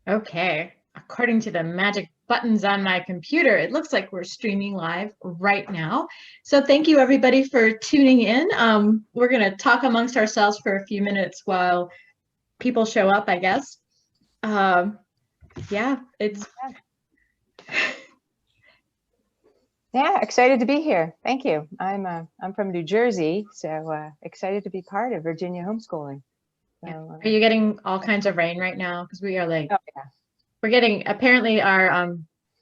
Okay, according to the magic buttons on my computer, it looks like we're streaming live right now. So thank you everybody for tuning in. We're gonna talk amongst ourselves for a few minutes while people show up, I guess. Um, yeah, it's Yeah, excited to be here. Thank you. I'm from New Jersey, so excited to be part of Virginia homeschooling. yeah. So, Are you getting all kinds of rain right now? Because we are like oh yeah, we're getting apparently our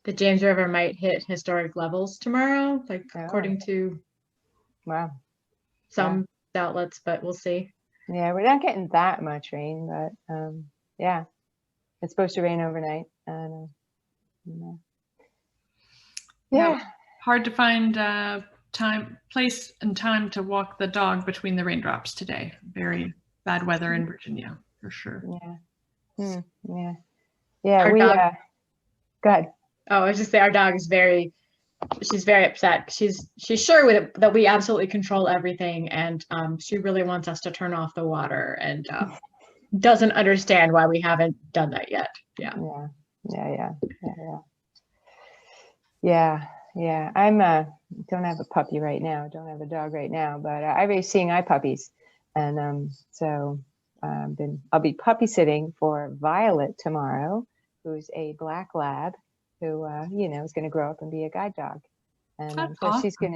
the James River might hit historic levels tomorrow, like oh according to wow, yeah, some outlets, but we'll see. yeah. We're not getting that much rain, but yeah, it's supposed to rain overnight, and Yeah, it was yeah, hard to find place and time to walk the dog between the raindrops today. Very bad weather in Virginia, for sure. yeah, yeah, yeah. Our We dog, go ahead. oh, I was just say our dog is she's very upset. She's sure that we absolutely control everything, and she really wants us to turn off the water, and doesn't understand why we haven't done that yet. Yeah. Yeah, yeah, yeah, yeah, yeah. Yeah, yeah. I'm don't have a puppy right now. Don't have a dog right now, but I raise seeing eye puppies, and so I'll be puppy sitting for Violet tomorrow, who's a black lab, who is going to grow up and be a guide dog, and That's so awesome. she's going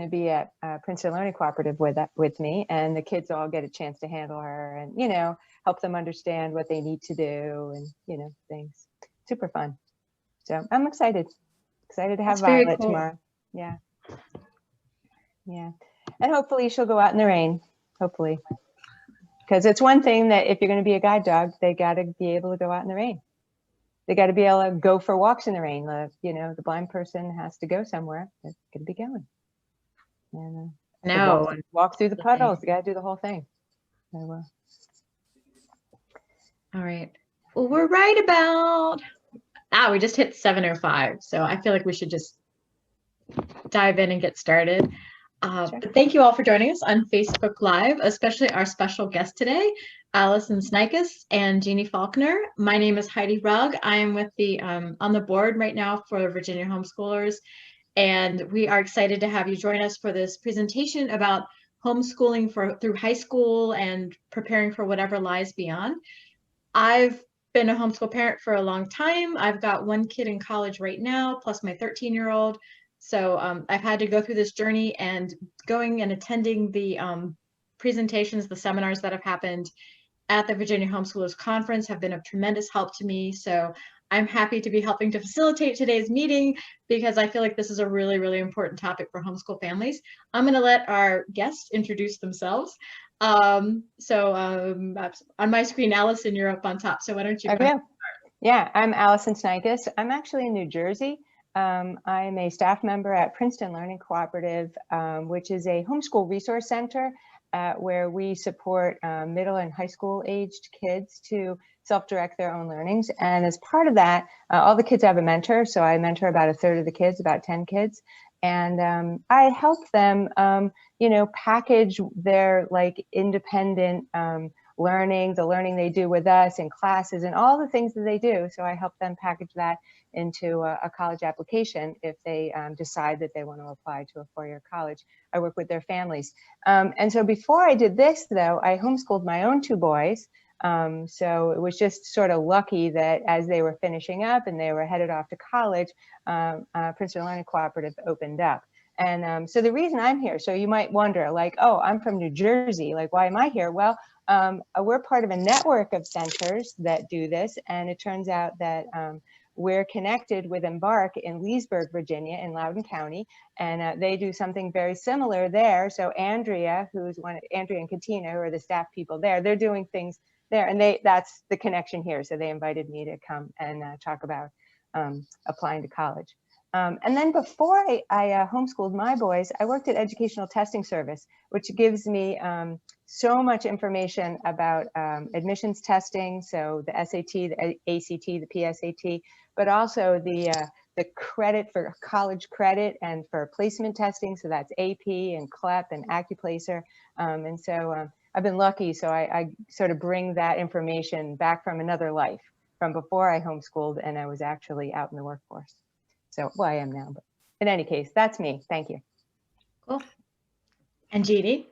to be at Princeton Learning Cooperative with me, and the kids all get a chance to handle her, and help them understand what they need to do, and things. Super fun. So I'm excited. Excited to have That's very Violet cool. tomorrow. Yeah. Yeah. And hopefully she'll go out in the rain. Hopefully. Because it's one thing that if you're going to be a guide dog, they got to be able to go out in the rain. They got to be able to go for walks in the rain. The blind person has to go somewhere. They're going to be going. And No. walk through the puddles. You got to do the whole thing. So, All right. Well, we're right about we just hit 7:05, so I feel like we should just dive in and get started. Sure. But thank you all for joining us on Facebook Live, especially our special guest today, Allison Snikus and Jeannie Faulkner. My name is Heidi Rugg. I am with the on the board right now for Virginia Homeschoolers, and we are excited to have you join us for this presentation about homeschooling through high school and preparing for whatever lies beyond. I've been a homeschool parent for a long time. I've got one kid in college right now, plus my 13-year-old. So I've had to go through this journey, and going and attending the presentations, the seminars that have happened at the Virginia Homeschoolers Conference have been of tremendous help to me. So I'm happy to be helping to facilitate today's meeting because I feel like this is a really, really important topic for homeschool families. I'm going to let our guests introduce themselves. On my screen, Allison, you're up on top. So why don't you Okay. Yeah, I'm Allison Snikus. I'm actually in New Jersey. I'm a staff member at Princeton Learning Cooperative, which is a homeschool resource center where we support middle and high school aged kids to self-direct their own learnings. And as part of that, all the kids have a mentor. So I mentor about a third of the kids, about 10 kids. And I help them, package their independent learning, the learning they do with us in classes and all the things that they do. So I help them package that into a college application if they decide that they want to apply to a four-year college. I work with their families. And so before I did this, though, I homeschooled my own two boys. So it was just sort of lucky that as they were finishing up and they were headed off to college, Princeton Learning Cooperative opened up. And so the reason I'm here, so you might wonder, oh, I'm from New Jersey, why am I here? Well, we're part of a network of centers that do this, and it turns out that we're connected with Embark in Leesburg, Virginia, in Loudoun County, and they do something very similar there. So Andrea and Katina, who are the staff people there, they're doing things there, and that's the connection here. So they invited me to come and talk about applying to college. And then before I homeschooled my boys, I worked at Educational Testing Service, which gives me so much information about admissions testing, so the SAT, the ACT, the PSAT, but also the credit for college credit and for placement testing, so that's AP and CLEP and AccuPlacer. And so I've been lucky, so I sort of bring that information back from another life. from before I homeschooled and I was actually out in the workforce. So, well, I am now, but in any case, that's me. Thank you. Cool. And Jeannie?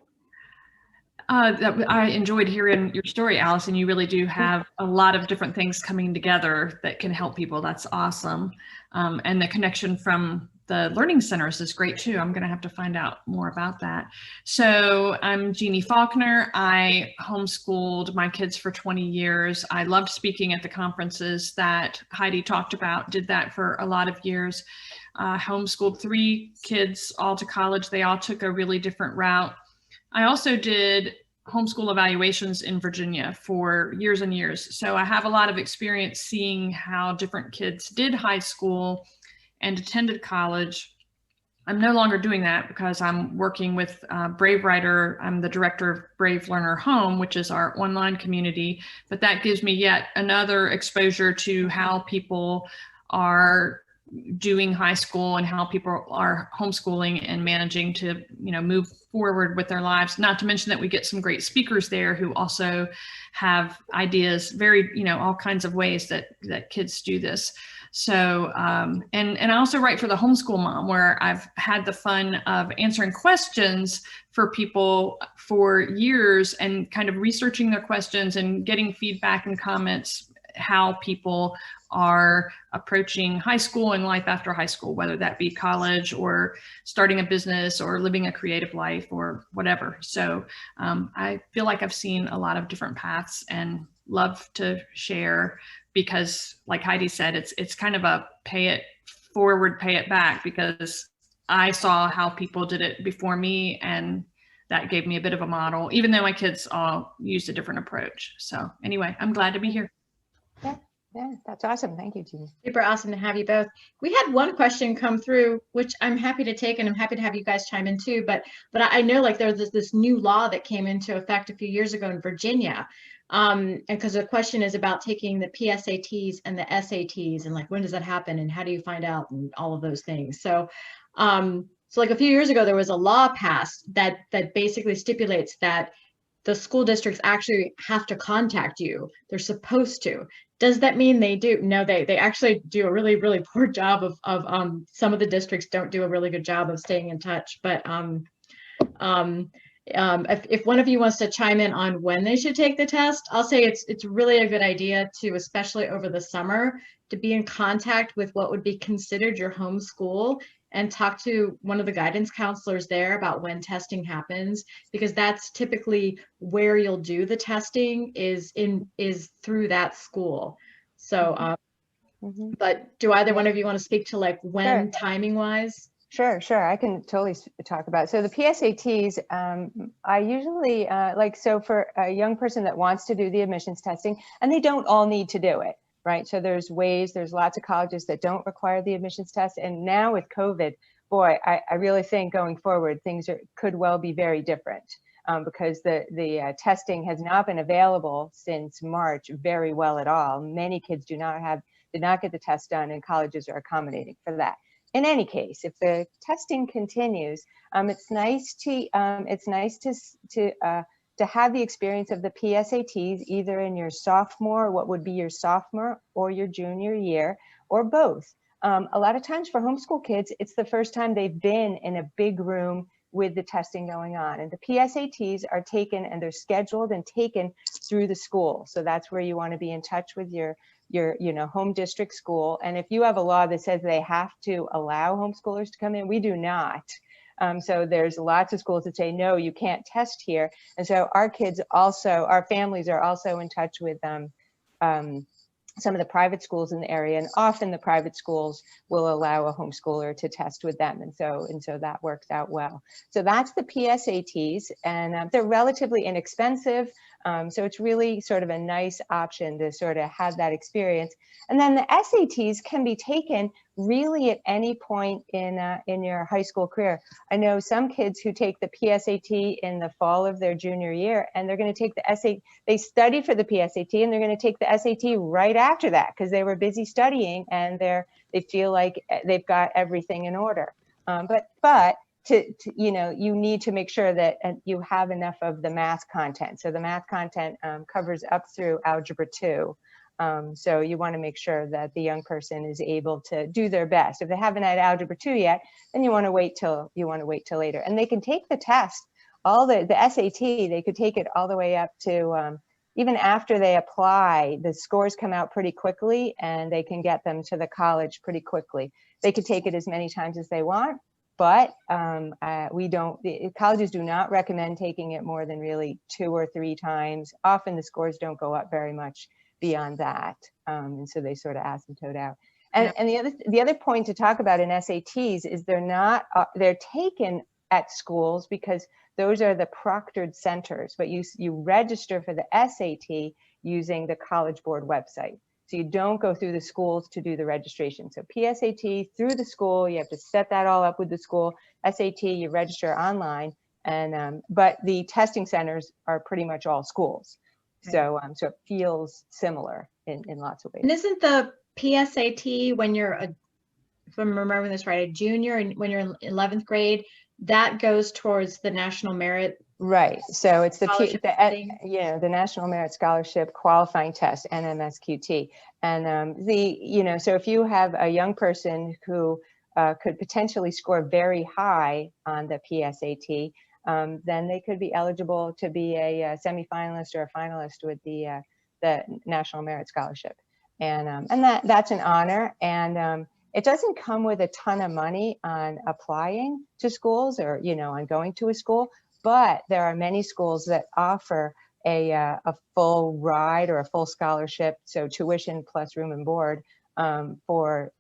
I enjoyed hearing your story, Allison. You really do have a lot of different things coming together that can help people. That's awesome. And the connection from the learning centers is great too. I'm going to have to find out more about that. So I'm Jeannie Faulkner. I homeschooled my kids for 20 years. I loved speaking at the conferences that Heidi talked about, did that for a lot of years. Homeschooled 3 kids all to college. They all took a really different route. I also did homeschool evaluations in Virginia for years and years. So I have a lot of experience seeing how different kids did high school and attended college. I'm no longer doing that because I'm working with Brave Writer. I'm the director of Brave Learner Home, which is our online community, but that gives me yet another exposure to how people are doing high school and how people are homeschooling and managing to, move forward with their lives. Not to mention that we get some great speakers there who also have ideas, all kinds of ways that kids do this. So, and I also write for the Homeschool Mom, where I've had the fun of answering questions for people for years and kind of researching their questions and getting feedback and comments, how people are approaching high school and life after high school, whether that be college or starting a business or living a creative life or whatever. So I feel like I've seen a lot of different paths and love to share, because like Heidi said, it's kind of a pay it forward, pay it back, because I saw how people did it before me, and that gave me a bit of a model, even though my kids all used a different approach. So anyway, I'm glad to be here. Yeah, that's awesome. Thank you, Jeannie. Super awesome to have you both. We had one question come through, which I'm happy to take, and I'm happy to have you guys chime in too. But I know like there's this new law that came into effect a few years ago in Virginia. And because the question is about taking the PSATs and the SATs, and like, when does that happen and how do you find out, and all of those things. So, so like a few years ago, there was a law passed that basically stipulates that the school districts actually have to contact you. They're supposed to. Does that mean they do? No, they actually do a really, really poor job of some of the districts don't do a really good job of staying in touch. But if one of you wants to chime in on when they should take the test, I'll say it's really a good idea to, especially over the summer, to be in contact with what would be considered your home school and talk to one of the guidance counselors there about when testing happens, because that's typically where you'll do the testing is through that school. So, but do either one of you want to speak to like when, Sure. timing wise? Sure. I can totally talk about it. So the PSATs, I usually so for a young person that wants to do the admissions testing, and they don't all need to do it, right? So there's lots of colleges that don't require the admissions test. And now with COVID, boy, I really think going forward, things could well be very different because the testing has not been available since March very well at all. Many kids did not get the test done, and colleges are accommodating for that. In any case, if the testing continues, it's nice to have the experience of the PSATs either in your sophomore, what would be your sophomore, or your junior year, or both. A lot of times for homeschool kids, it's the first time they've been in a big room with the testing going on. And the PSATs are taken, and they're scheduled and taken through the school. So that's where you want to be in touch with your home district school. And if you have a law that says they have to allow homeschoolers to come in, we do not. So there's lots of schools that say, no, you can't test here. And so our families are also in touch with some of the private schools in the area, and often the private schools will allow a homeschooler to test with them. And so that works out well. So that's the PSATs, and they're relatively inexpensive. So it's really sort of a nice option to sort of have that experience. And then the SATs can be taken really at any point in your high school career. I know some kids who take the PSAT in the fall of their junior year, and they're going to take the SAT. They study for the PSAT, and they're going to take the SAT right after that because they were busy studying, and they feel like they've got everything in order. But you need to make sure that you have enough of the math content. So the math content covers up through Algebra 2. So you want to make sure that the young person is able to do their best. If they haven't had Algebra 2 yet, then you want to wait till later. And they can take the test, the SAT, they could take it all the way up to even after they apply, the scores come out pretty quickly and they can get them to the college pretty quickly. They could take it as many times as they want, but colleges do not recommend taking it more than really 2 or 3 times. Often the scores don't go up very much beyond that. And so they sort of asymptote out. And, Yeah. and the other point to talk about in SATs is they're taken at schools because those are the proctored centers, but you register for the SAT using the College Board website. So you don't go through the schools to do the registration. So PSAT through the school, you have to set that all up with the school. SAT, you register online, and but the testing centers are pretty much all schools. So so it feels similar in lots of ways. And isn't the PSAT when you're if I'm remembering this right, a junior, and when you're in 11th grade, that goes towards the National Merit? Right. So it's the National Merit Scholarship Qualifying Test, NMSQT. And so if you have a young person who could potentially score very high on the PSAT, then they could be eligible to be a semifinalist or a finalist with the National Merit Scholarship. And that's an honor. And it doesn't come with a ton of money on applying to schools or, on going to a school, but there are many schools that offer a full ride or a full scholarship, so tuition plus room and board for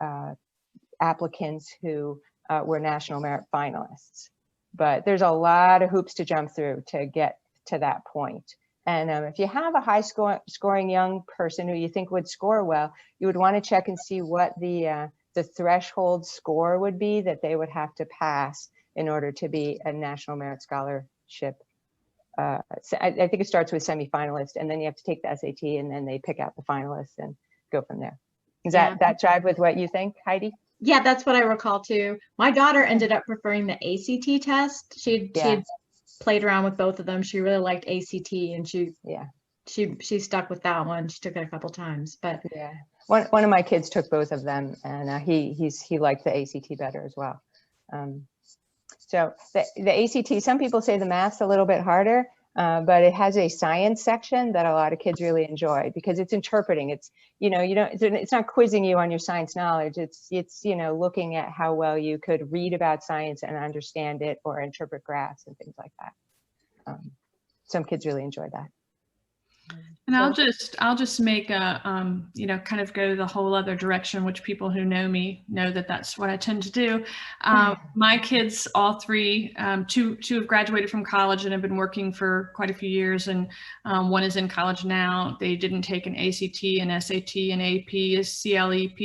applicants who were National Merit finalists. But there's a lot of hoops to jump through to get to that point. And if you have a high scoring young person who you think would score well, you would want to check and see what the threshold score would be that they would have to pass in order to be a National Merit Scholarship. So I think it starts with semifinalist, and then you have to take the SAT, and then they pick out the finalists and go from there. Does that jive with what you think, Heidi? Yeah, that's what I recall too. My daughter ended up preferring the ACT test. She had played around with both of them. She really liked ACT, and she stuck with that one. She took it a couple times, but yeah. One of my kids took both of them, and he liked the ACT better as well. So the ACT, some people say the math's a little bit harder, but it has a science section that a lot of kids really enjoy because it's interpreting. It's it's not quizzing you on your science knowledge. It's looking at how well you could read about science and understand it or interpret graphs and things like that. Some kids really enjoy that. And I'll just make a, kind of go the whole other direction, which people who know me know that that's what I tend to do. My kids, all three, two have graduated from college and have been working for quite a few years. And one is in college now. They didn't take an ACT, an SAT, an AP, a CLEP.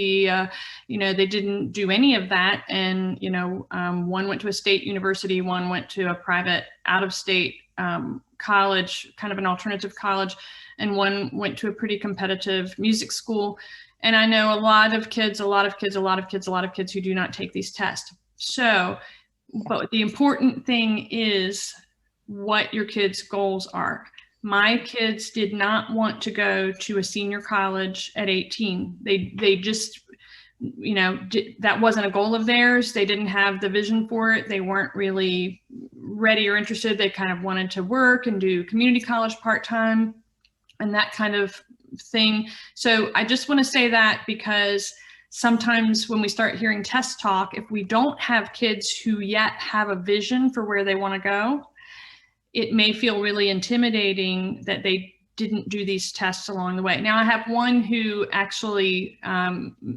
They didn't do any of that. And, one went to a state university, one went to a private out-of-state college, kind of an alternative college, and one went to a pretty competitive music school. And I know a lot of kids who do not take these tests. So, but the important thing is what your kids' goals are. My kids did not want to go to a senior college at 18. They just, that wasn't a goal of theirs. They didn't have the vision for it. They weren't really ready or interested. They kind of wanted to work and do community college part-time and that kind of thing. So I just want to say that because sometimes when we start hearing test talk, if we don't have kids who yet have a vision for where they want to go, it may feel really intimidating that they didn't do these tests along the way. Now I have one who actually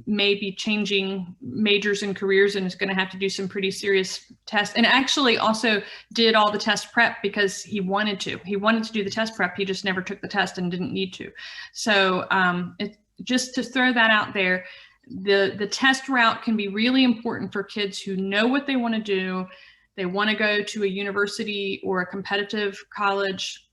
may be changing majors and careers and is going to have to do some pretty serious tests, and actually also did all the test prep because he wanted to. He wanted to do the test prep. He just never took the test and didn't need to. So just to throw that out there, the test route can be really important for kids who know what they want to do. They want to go to a university or a competitive college,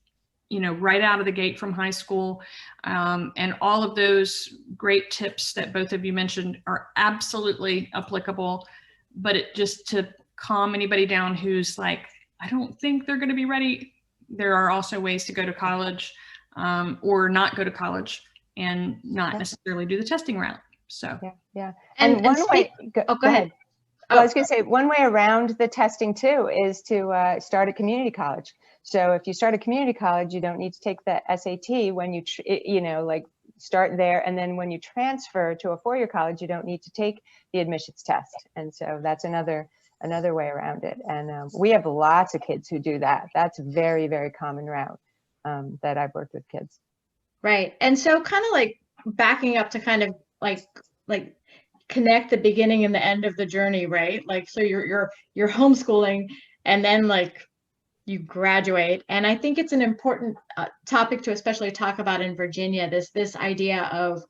right out of the gate from high school. And all of those great tips that both of you mentioned are absolutely applicable, but it just to calm anybody down who's like, I don't think they're going to be ready. There are also ways to go to college or not go to college and not necessarily do the testing route. So yeah. And one way, go go ahead. Oh. Well, I was going to say, one way around the testing too is to start a community college. So if you start a community college, you don't need to take the SAT when you, like start there. And then when you transfer to a four-year college, you don't need to take the admissions test. And so that's another way around it. And we have lots of kids who do that. That's a very, very common route that I've worked with kids. Right. And so kind of like backing up to kind of like connect the beginning and the end of the journey, right? Like, so you're homeschooling and then like you graduate. And I think it's an important topic to especially talk about in Virginia, this idea of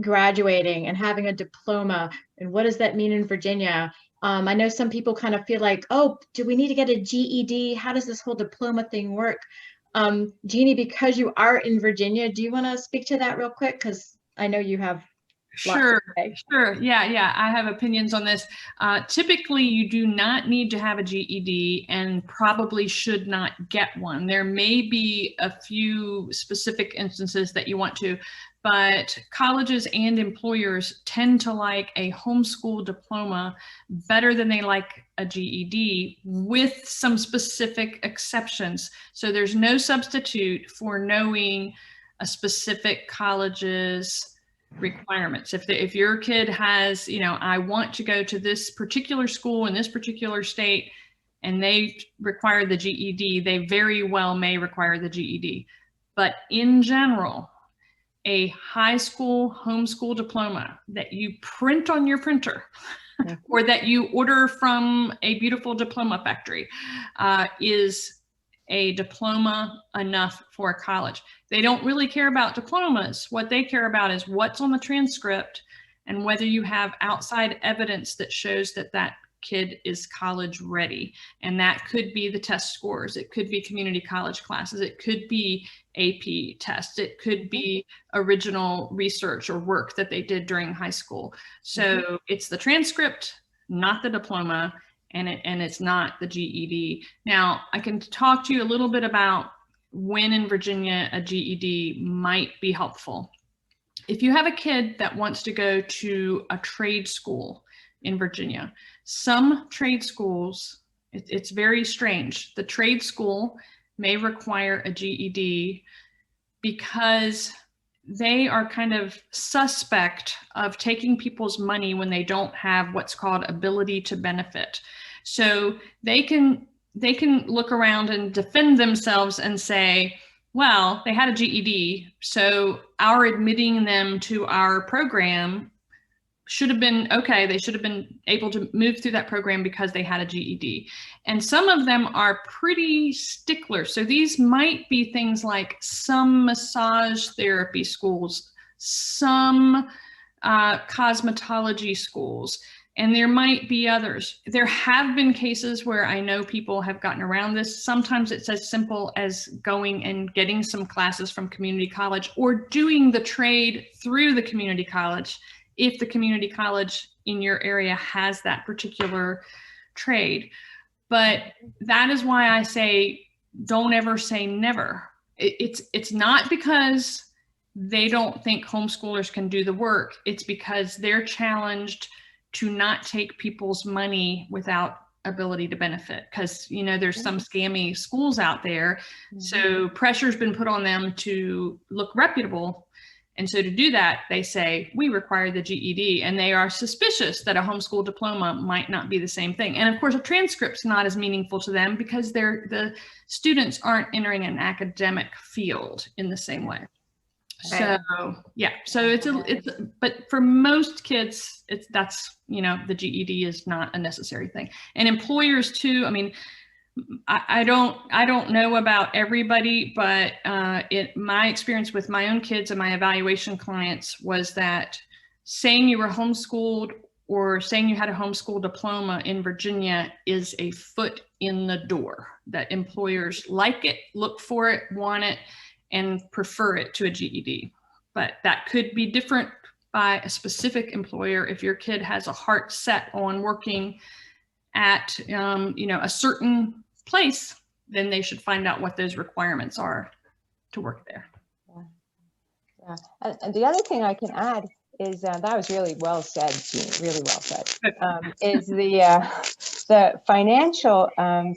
graduating and having a diploma. And what does that mean in Virginia? I know some people kind of feel like, oh, do we need to get a GED? How does this whole diploma thing work? Jeannie, because you are in Virginia, do you want to speak to that real quick? Because I know you have Sure. Yeah. I have opinions on this. Typically, you do not need to have a GED and probably should not get one. There may be a few specific instances that you want to, but colleges and employers tend to like a homeschool diploma better than they like a GED, with some specific exceptions. So there's no substitute for knowing a specific college's requirements. If your kid has, I want to go to this particular school in this particular state and they require the GED, they very well may require the GED. But in general, a high school homeschool diploma that you print on your printer or that you order from a beautiful diploma factory is a diploma enough for a college. They don't really care about diplomas. What they care about is what's on the transcript and whether you have outside evidence that shows that that kid is college ready. And that could be the test scores. It could be community college classes. It could be AP tests. It could be original research or work that they did during high school. So it's the transcript, not the diploma, and it's not the GED. Now, I can talk to you a little bit about when in Virginia a GED might be helpful. If you have a kid that wants to go to a trade school in Virginia, some trade schools, it's very strange. The trade school may require a GED because they are kind of suspect of taking people's money when they don't have what's called ability to benefit. So they can look around and defend themselves and say, well, they had a GED, so our admitting them to our program should have been okay. They should have been able to move through that program because they had a GED. And some of them are pretty stickler. So these might be things like some massage therapy schools, some cosmetology schools, and there might be others. There have been cases where I know people have gotten around this. Sometimes it's as simple as going and getting some classes from community college or doing the trade through the community college if the community college in your area has that particular trade. But that is why I say, don't ever say never. It's not because they don't think homeschoolers can do the work. It's because they're challenged to not take people's money without ability to benefit, because there's some scammy schools out there. So pressure's been put on them to look reputable. And so to do that, they say, we require the GED, and they are suspicious that a homeschool diploma might not be the same thing. And of course, a transcript's not as meaningful to them because the students aren't entering an academic field in the same way. So yeah, so but for most kids, that's the GED is not a necessary thing. And employers too, I mean, I don't know about everybody, but my experience with my own kids and my evaluation clients was that saying you were homeschooled or saying you had a homeschool diploma in Virginia is a foot in the door, that employers like it, look for it, want it, and prefer it to a GED. But that could be different by a specific employer. If your kid has a heart set on working at a certain place, then they should find out what those requirements are to work there. Yeah. And the other thing I can add is that was really well said, Jeannie, really well said, is the financial,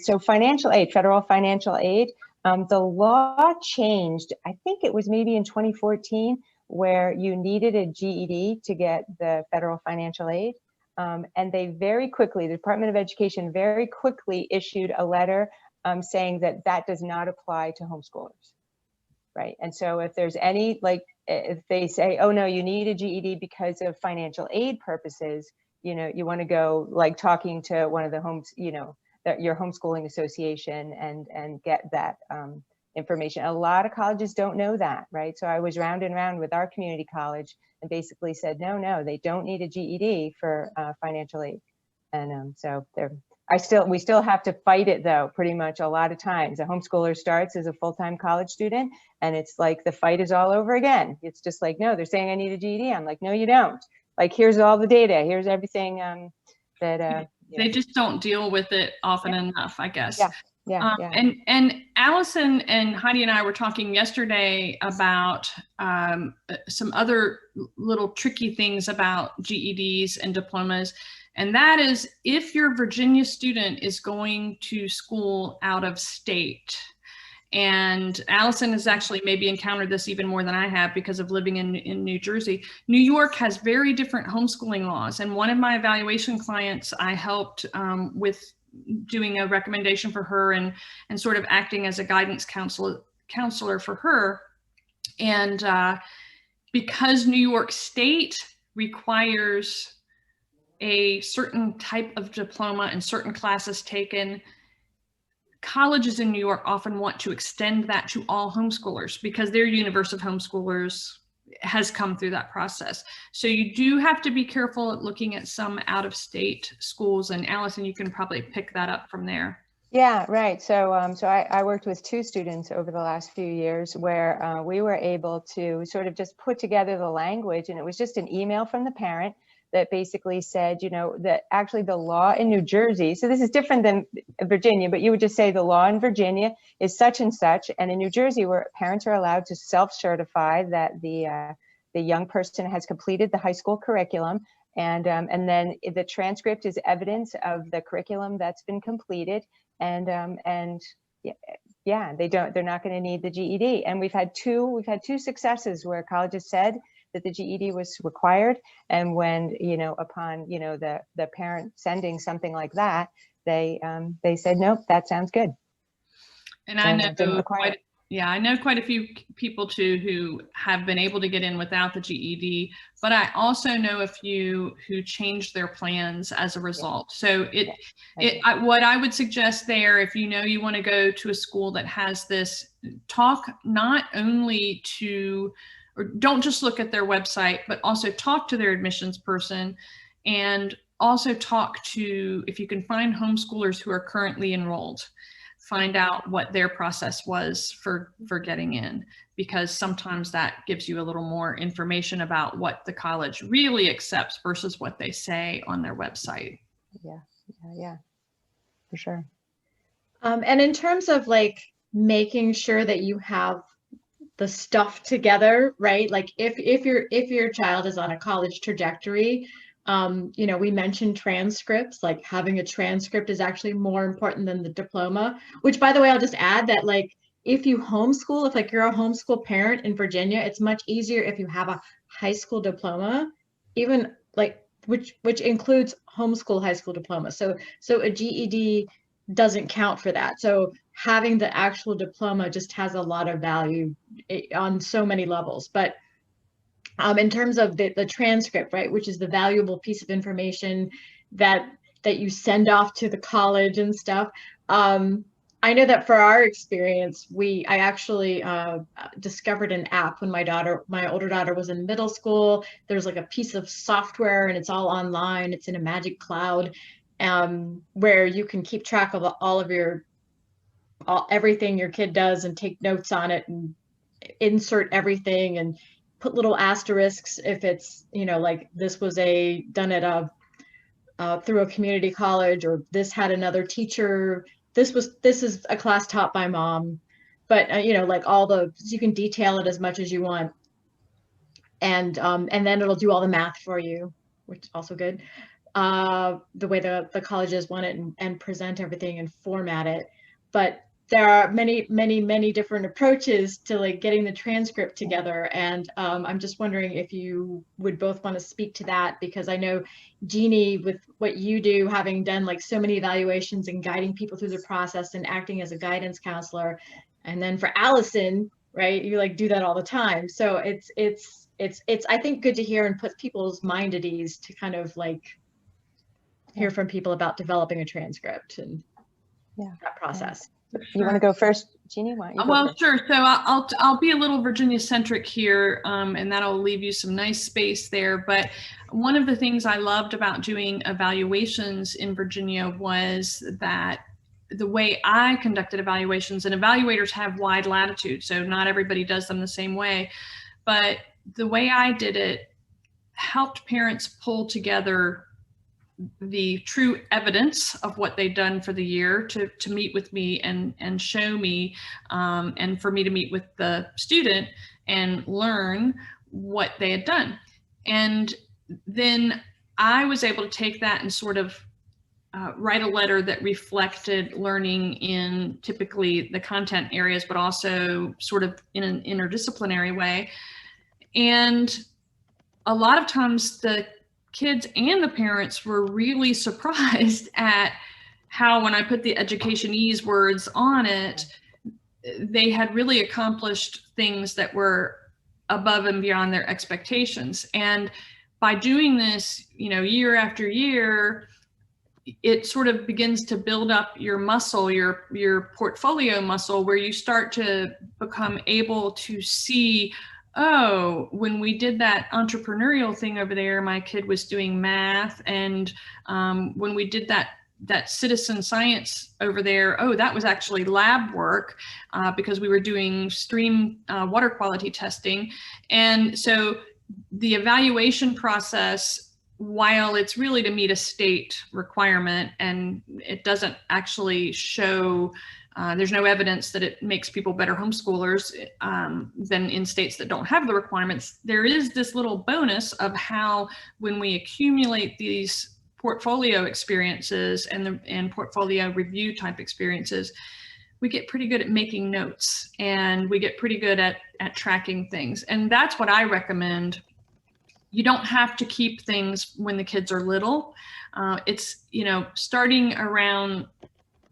so financial aid, federal financial aid, the law changed, I think it was maybe in 2014, where you needed a GED to get the federal financial aid. And they very quickly, the Department of Education very quickly issued a letter saying that that does not apply to homeschoolers. Right. And so if there's any, like, if they say, oh, no, you need a GED because of financial aid purposes, you know, you want to go like talking to one of the homes, you know, your homeschooling association and get that information. A lot of colleges don't know that. Right. So I was round and round with our community college and basically said, no, they don't need a GED for financial aid. And so we still have to fight it though, pretty much a lot of times. A homeschooler starts as a full-time college student and it's like the fight is all over again. It's just like, no, they're saying I need a GED. I'm like, no, you don't. Like, here's all the data. Here's everything that they just don't deal with it often enough, I guess. Yeah. And Allison and Heidi and I were talking yesterday about some other little tricky things about GEDs and diplomas. And that is, if your Virginia student is going to school out of state, and Allison has actually maybe encountered this even more than I have because of living in New Jersey. New York has very different homeschooling laws. And one of my evaluation clients, I helped with doing a recommendation for her and sort of acting as a guidance counselor for her. And because New York State requires a certain type of diploma and certain classes taken, colleges in New York often want to extend that to all homeschoolers because their universe of homeschoolers has come through that process. So you do have to be careful at looking at some out-of-state schools. And Allison, you can probably pick that up from there. Yeah, right. So I worked with 2 students over the last few years where we were able to sort of just put together the language, and it was just an email from the parent that basically said, you know, that actually the law in New Jersey, so this is different than Virginia, but you would just say the law in Virginia is such and such, and in New Jersey, where parents are allowed to self-certify that the young person has completed the high school curriculum, and then the transcript is evidence of the curriculum that's been completed, and yeah, they're not going to need the GED. And we've had two successes where colleges said that the GED was required, and when, you know, upon, you know, the parent sending something like that, they said, nope, that sounds good. And I know I know quite a few people too who have been able to get in without the GED, but I also know a few who changed their plans as a result. So what I would suggest there, if you know you want to go to a school that has this, talk not only to, or don't just look at their website, but also talk to their admissions person, and also talk to, if you can find homeschoolers who are currently enrolled, find out what their process was for getting in, because sometimes that gives you a little more information about what the college really accepts versus what they say on their website. Yeah, for sure. And in terms of like making sure that you have the stuff together, right? Like if your child is on a college trajectory, you know, we mentioned transcripts, like having a transcript is actually more important than the diploma, which, by the way, I'll just add that, like, if you homeschool, if like you're a homeschool parent in Virginia, it's much easier if you have a high school diploma, even like which includes homeschool high school diploma. So a GED doesn't count for that. So having the actual diploma just has a lot of value on so many levels. But in terms of the transcript, right, which is the valuable piece of information that you send off to the college and stuff. I know that for our experience, I actually discovered an app when my older daughter was in middle school. There's like a piece of software and it's all online. It's in a magic cloud, where you can keep track of all of everything your kid does and take notes on it and insert everything and put little asterisks if it's, you know, like this was done at through a community college, or this had another teacher. This is a class taught by mom. But you know, like you can detail it as much as you want. and then it'll do all the math for you, which is also good. The way the colleges want it and present everything and format it. But there are many different approaches to like getting the transcript together. And I'm just wondering if you would both want to speak to that, because I know, Jeannie, with what you do, having done like so many evaluations and guiding people through the process and acting as a guidance counselor. And then for Allison, right, you like do that all the time. So it's I think good to hear and puts people's mind at ease to kind of like hear from people about developing a transcript and that process. You want to go first, Jeannie? Why don't you go Well, first? sure. So I'll be a little Virginia centric here, and that'll leave you some nice space there. But one of the things I loved about doing evaluations in Virginia was that the way I conducted evaluations, and evaluators have wide latitude, so not everybody does them the same way, but the way I did it helped parents pull together the true evidence of what they'd done for the year to meet with me and show me, and for me to meet with the student and learn what they had done. And then I was able to take that and sort of write a letter that reflected learning in typically the content areas, but also sort of in an interdisciplinary way. And a lot of times the kids and the parents were really surprised at how, when I put the educationese words on it, they had really accomplished things that were above and beyond their expectations. And by doing this, year after year, it sort of begins to build up your muscle, your portfolio muscle, where you start to become able to see, oh, when we did that entrepreneurial thing over there, my kid was doing math. And when we did that citizen science over there, oh, that was actually lab work, because we were doing stream water quality testing. And so the evaluation process, while it's really to meet a state requirement and it doesn't actually show, there's no evidence that it makes people better homeschoolers than in states that don't have the requirements, there is this little bonus of how, when we accumulate these portfolio experiences and portfolio review type experiences, we get pretty good at making notes and we get pretty good at tracking things. And that's what I recommend. You don't have to keep things when the kids are little. It's, starting around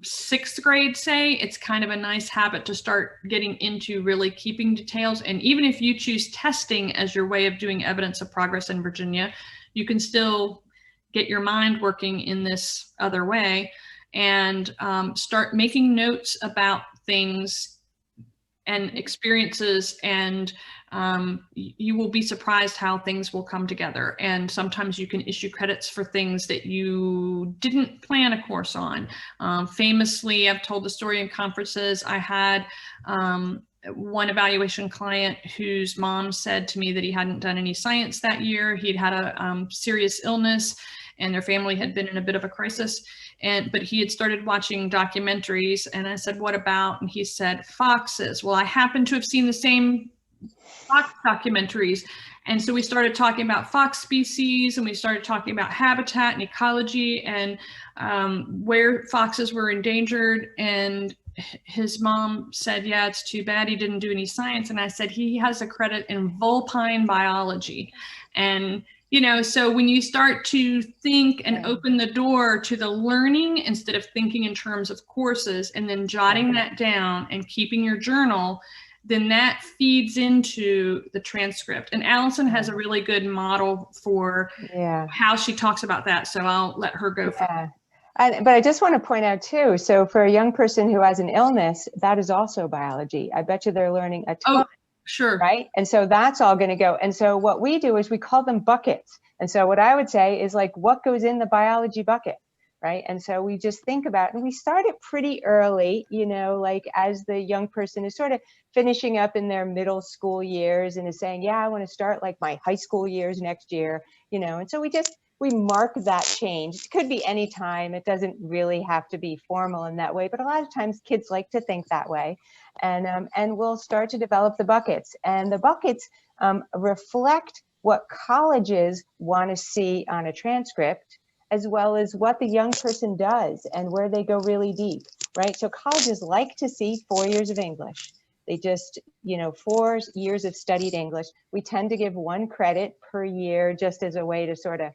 6th grade, say, it's kind of a nice habit to start getting into really keeping details. And even if you choose testing as your way of doing evidence of progress in Virginia, you can still get your mind working in this other way and start making notes about things and experiences, and you will be surprised how things will come together. And sometimes you can issue credits for things that you didn't plan a course on. Famously, I've told the story in conferences. I had one evaluation client whose mom said to me that he hadn't done any science that year. He'd had a serious illness and their family had been in a bit of a crisis. But he had started watching documentaries, and I said, what about? And he said, foxes. Well, I happen to have seen the same fox documentaries. And so we started talking about fox species, and we started talking about habitat and ecology and where foxes were endangered. And his mom said, yeah, it's too bad he didn't do any science. And I said, he has a credit in vulpine biology. And so when you start to think and open the door to the learning instead of thinking in terms of courses and then jotting that down and keeping your journal, then that feeds into the transcript. And Allison has a really good model for how she talks about that. So I'll let her go first. But I just want to point out too, so for a young person who has an illness, that is also biology. I bet you they're learning a ton. Oh, sure. Right. And so that's all going to go. And so what we do is we call them buckets. And so what I would say is like, what goes in the biology bucket? Right. And so we just think about, and we start it pretty early, like as the young person is sort of finishing up in their middle school years and is saying, yeah, I want to start like my high school years next year, and so we just mark that change. It could be any time. It doesn't really have to be formal in that way, but a lot of times kids like to think that way. And we'll start to develop the buckets. And the buckets reflect what colleges want to see on a transcript, as well as what the young person does and where they go really deep, right? So colleges like to see 4 years of English. They just, 4 years of studied English. We tend to give 1 credit per year just as a way to sort of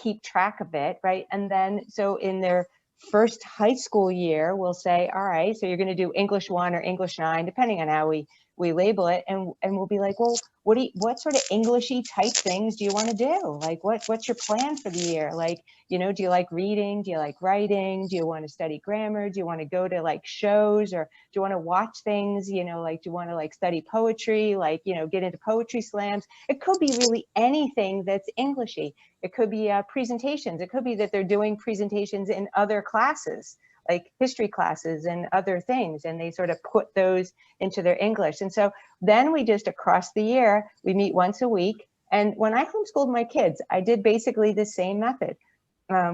keep track of it, right? And then, so in their first high school year, we'll say, all right, so you're going to do English 1 or English 9, depending on how we label it. And we'll be like, well, what sort of Englishy type things do you want to do? Like, what's your plan for the year? Like, do you like reading? Do you like writing? Do you want to study grammar? Do you want to go to like shows, or do you want to watch things? Like, do you want to like study poetry? Like, get into poetry slams? It could be really anything that's Englishy. It could be presentations. It could be that they're doing presentations in other classes, like history classes and other things, and they sort of put those into their English. And so then we just, across the year, we meet once a week. And when I homeschooled my kids, I did basically the same method.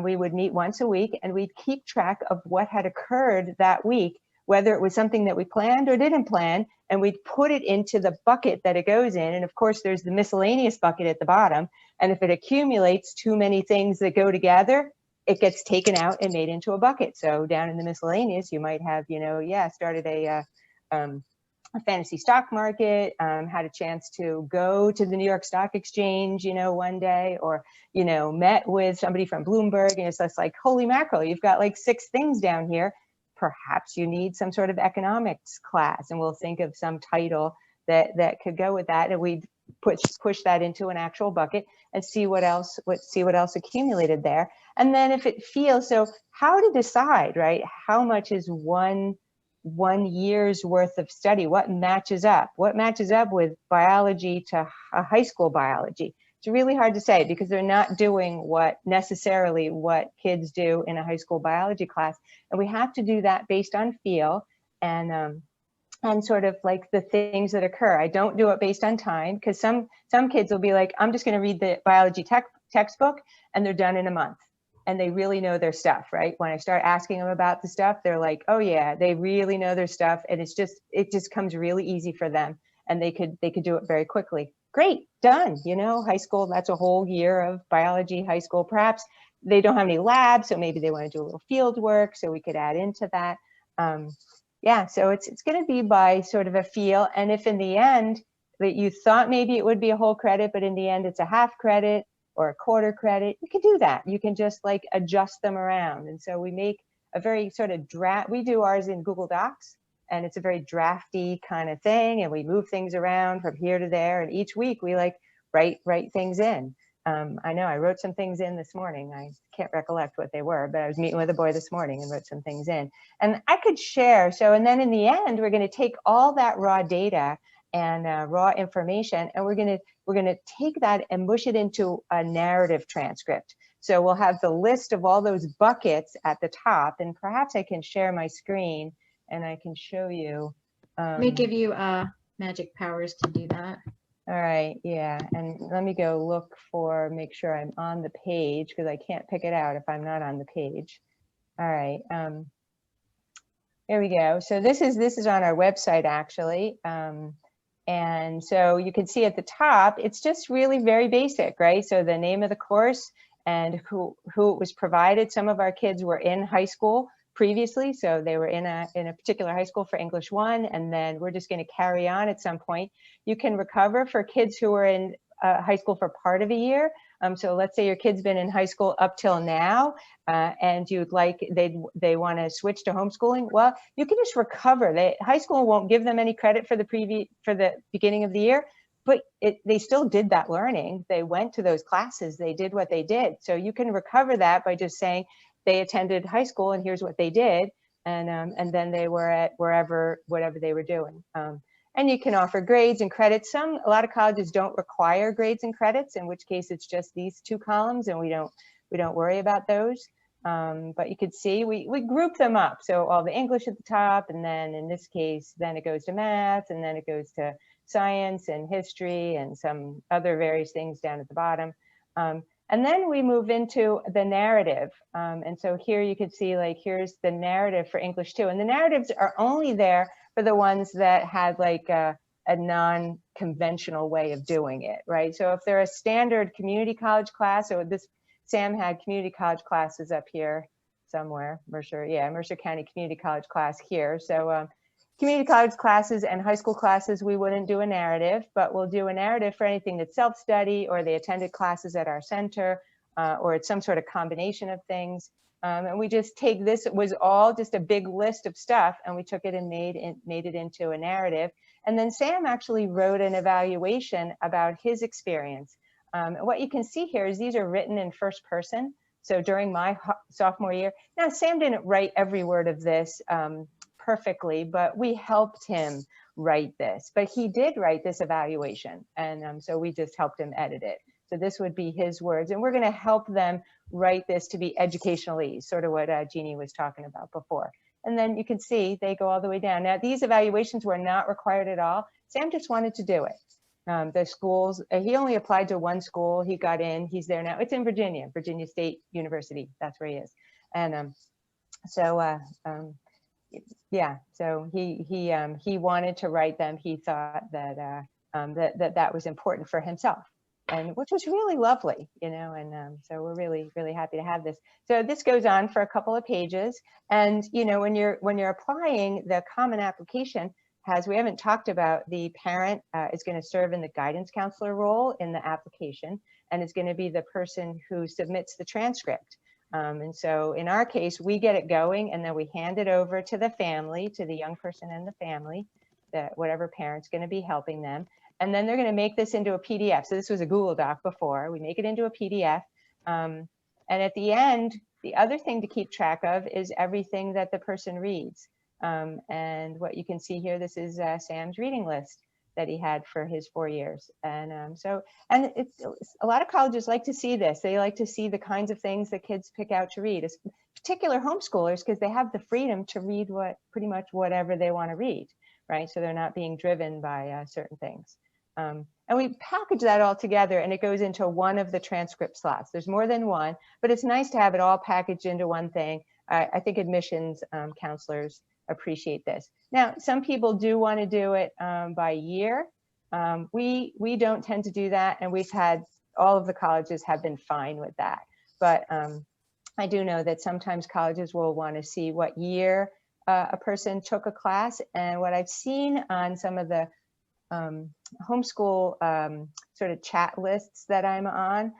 We would meet once a week, and we'd keep track of what had occurred that week, whether it was something that we planned or didn't plan, and we'd put it into the bucket that it goes in. And of course, there's the miscellaneous bucket at the bottom. And if it accumulates too many things that go together, it gets taken out and made into a bucket. So down in the miscellaneous, you might have, started a fantasy stock market, had a chance to go to the New York Stock Exchange, one day, or, met with somebody from Bloomberg, and it's just like, holy mackerel, you've got like 6 things down here. Perhaps you need some sort of economics class, and we'll think of some title that could go with that, and we push that into an actual bucket and see what else accumulated there. And then if it feels, so how to decide, right? How much is one year's worth of study? What matches up? What matches up with biology to a high school biology? It's really hard to say, because they're not doing necessarily what kids do in a high school biology class. And we have to do that based on feel and sort of like the things that occur. I don't do it based on time, because some kids will be like, I'm just going to read the biology textbook, and they're done in a month. And they really know their stuff, right? When I start asking them about the stuff, they're like, oh yeah, they really know their stuff. And it just comes really easy for them. And they could do it very quickly. Great, done. High school, that's a whole year of biology, high school. Perhaps they don't have any labs, so maybe they want to do a little field work, so we could add into that. Yeah, so it's going to be by sort of a feel. And if in the end that you thought maybe it would be a whole credit, but in the end it's a half credit or a quarter credit, you can do that. You can just like adjust them around. And so we make a very sort of we do ours in Google Docs, and it's a very drafty kind of thing. And we move things around from here to there. And each week we like write things in. I know I wrote some things in this morning. I can't recollect what they were, but I was meeting with a boy this morning and wrote some things in. And I could share. So, and then in the end, we're going to take all that raw data and raw information, and we're going to take that and mush it into a narrative transcript. So we'll have the list of all those buckets at the top, and perhaps I can share my screen and I can show you. May give you magic powers to do that. All right, yeah, and let me go make sure I'm on the page, because I can't pick it out if I'm not on the page. All right, here we go. So this is on our website, actually. And so you can see at the top, it's just really very basic, right? So the name of the course and who it was provided. Some of our kids were in high school previously, so they were in a particular high school for English 1, and then we're just going to carry on at some point. You can recover for kids who are in high school for part of a year. So let's say your kid's been in high school up till now, and they want to switch to homeschooling. Well, you can just recover. High school won't give them any credit for the beginning of the year, but they still did that learning. They went to those classes. They did what they did. So you can recover that by just saying they attended high school and here's what they did, and then they were at whatever they were doing. And you can offer grades and credits. A lot of colleges don't require grades and credits, in which case it's just these 2 columns, and we don't worry about those. But you could see we group them up. So all the English at the top, and then in this case, then it goes to math, and then it goes to science and history and some other various things down at the bottom. And then we move into the narrative. And so here you can see, like, here's the narrative for English 2. And the narratives are only there for the ones that had like a non-conventional way of doing it, right? So if they're a standard community college class, or this, Sam had community college classes up here somewhere, Mercer, yeah, Mercer County Community College class here. So community college classes and high school classes, we wouldn't do a narrative, but we'll do a narrative for anything that's self-study, or they attended classes at our center, or it's some sort of combination of things. And we just take this, it was all just a big list of stuff, and we took it and made it into a narrative. And then Sam actually wrote an evaluation about his experience. What you can see here is these are written in first person. So during my sophomore year, now Sam didn't write every word of this perfectly, but we helped him write this. But he did write this evaluation, and so we just helped him edit it. So this would be his words, and we're going to help them write this to be educationally, sort of what Jeannie was talking about before. And then you can see they go all the way down. Now, these evaluations were not required at all. Sam just wanted to do it. The schools, he only applied to one school. He got in, he's there now. It's in Virginia, Virginia State University. That's where he is. And yeah, so he wanted to write them. He thought that that was important for himself, and which was really lovely, you know. And so we're really happy to have this. So this goes on for a couple of pages, and you know, when you're applying, the common application has, we haven't talked about, the parent is going to serve in the guidance counselor role in the application, and is going to be the person who submits the transcript. And so in our case, we get it going, and then we hand it over to the family, to the young person and the family, that whatever parent's going to be helping them. And then they're going to make this into a PDF. So this was a Google Doc before. We make it into a PDF. And at the end, the other thing to keep track of is everything that the person reads. And what you can see here, this is Sam's reading list that he had for his 4 years. And and it's, a lot of colleges like to see this. They like to see the kinds of things that kids pick out to read, as particular homeschoolers, because they have the freedom to read pretty much whatever they want to read, right? So they're not being driven by certain things. And we package that all together, and it goes into one of the transcript slots. There's more than one, but it's nice to have it all packaged into one thing. I think admissions counselors appreciate this. Now, some people do want to do it by year. We don't tend to do that, and we've had, all of the colleges have been fine with that. But I do know that sometimes colleges will want to see what year a person took a class. And what I've seen on some of the homeschool sort of chat lists that I'm on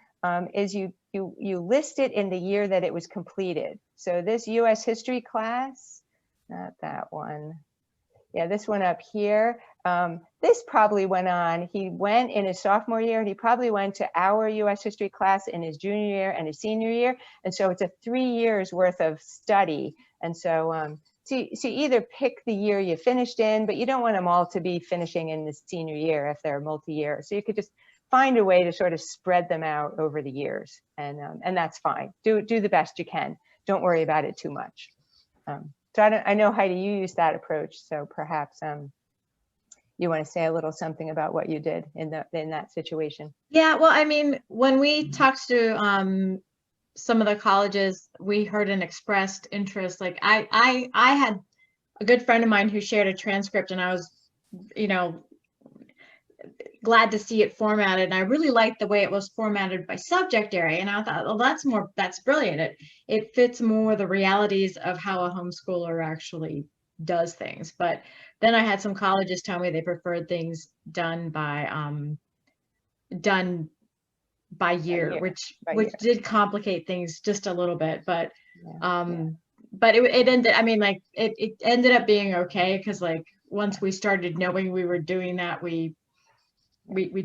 is you list it in the year that it was completed. So this US history class, not that one. Yeah, this one up here. This probably went on. He went in his sophomore year, and he probably went to our US history class in his junior year and his senior year. And so it's a 3 years worth of study. And so, so you either pick the year you finished in, but you don't want them all to be finishing in the senior year if they're multi-year. So you could just find a way to sort of spread them out over the years. And that's fine. Do the best you can. Don't worry about it too much. So I know, Heidi, you used that approach. So perhaps you want to say a little something about what you did in that situation. Yeah, well, I mean, when we talked to some of the colleges, we heard an expressed interest. Like I had a good friend of mine who shared a transcript, and I was, you know, glad to see it formatted. And I really liked the way it was formatted by subject area. And I thought, well, that's brilliant. It fits more the realities of how a homeschooler actually does things. But then I had some colleges tell me they preferred things done by year, which did complicate things just a little bit. But but it ended, I mean, like it ended up being okay, because like once we started knowing we were doing that, we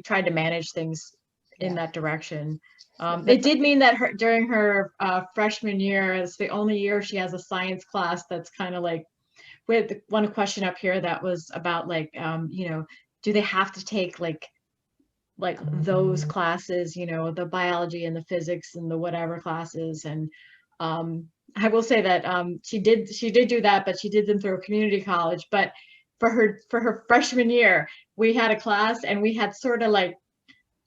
tried to manage things in that direction. It did mean that during her freshman year, it's the only year she has a science class that's kind of like, we had one question up here that was about like, you know, do they have to take like those classes, you know, the biology and the physics and the whatever classes. And I will say that she did do that, but she did them through a community college. But for her freshman year, we had a class, and we had sort of like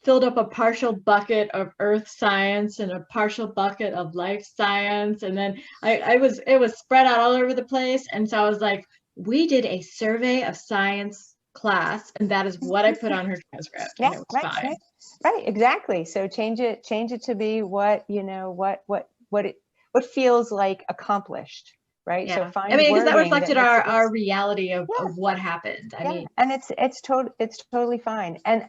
filled up a partial bucket of earth science and a partial bucket of life science. And then it was spread out all over the place. And so I was like, we did a survey of science class, and that is what I put on her transcript. Yeah, and it was fine. Right, exactly. So change it to be what, you know, what feels like accomplished, right? Yeah. So find, I mean, because that wording reflected our reality of Yeah. what happened. I mean, and it's totally fine. And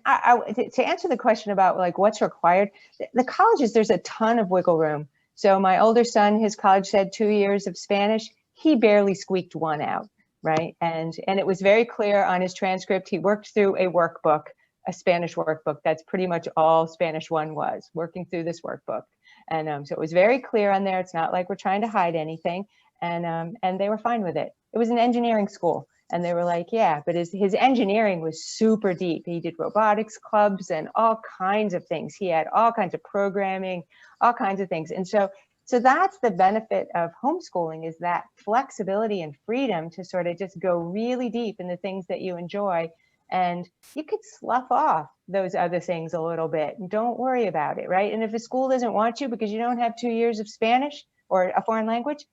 to answer the question about like what's required, the colleges, there's a ton of wiggle room. So my older son, his college said 2 years of Spanish. He barely squeaked one out, right? And it was very clear on his transcript. He worked through a workbook, a Spanish workbook. That's pretty much all Spanish 1 was, working through this workbook. And so it was very clear on there. It's not like we're trying to hide anything. And they were fine with it. It was an engineering school. And they were like, yeah, but his engineering was super deep. He did robotics clubs and all kinds of things. He had all kinds of programming, all kinds of things. And so that's the benefit of homeschooling, is that flexibility and freedom to sort of just go really deep in the things that you enjoy. And you could slough off those other things a little bit and don't worry about it, right? And if a school doesn't want you because you don't have 2 years of Spanish or a foreign language,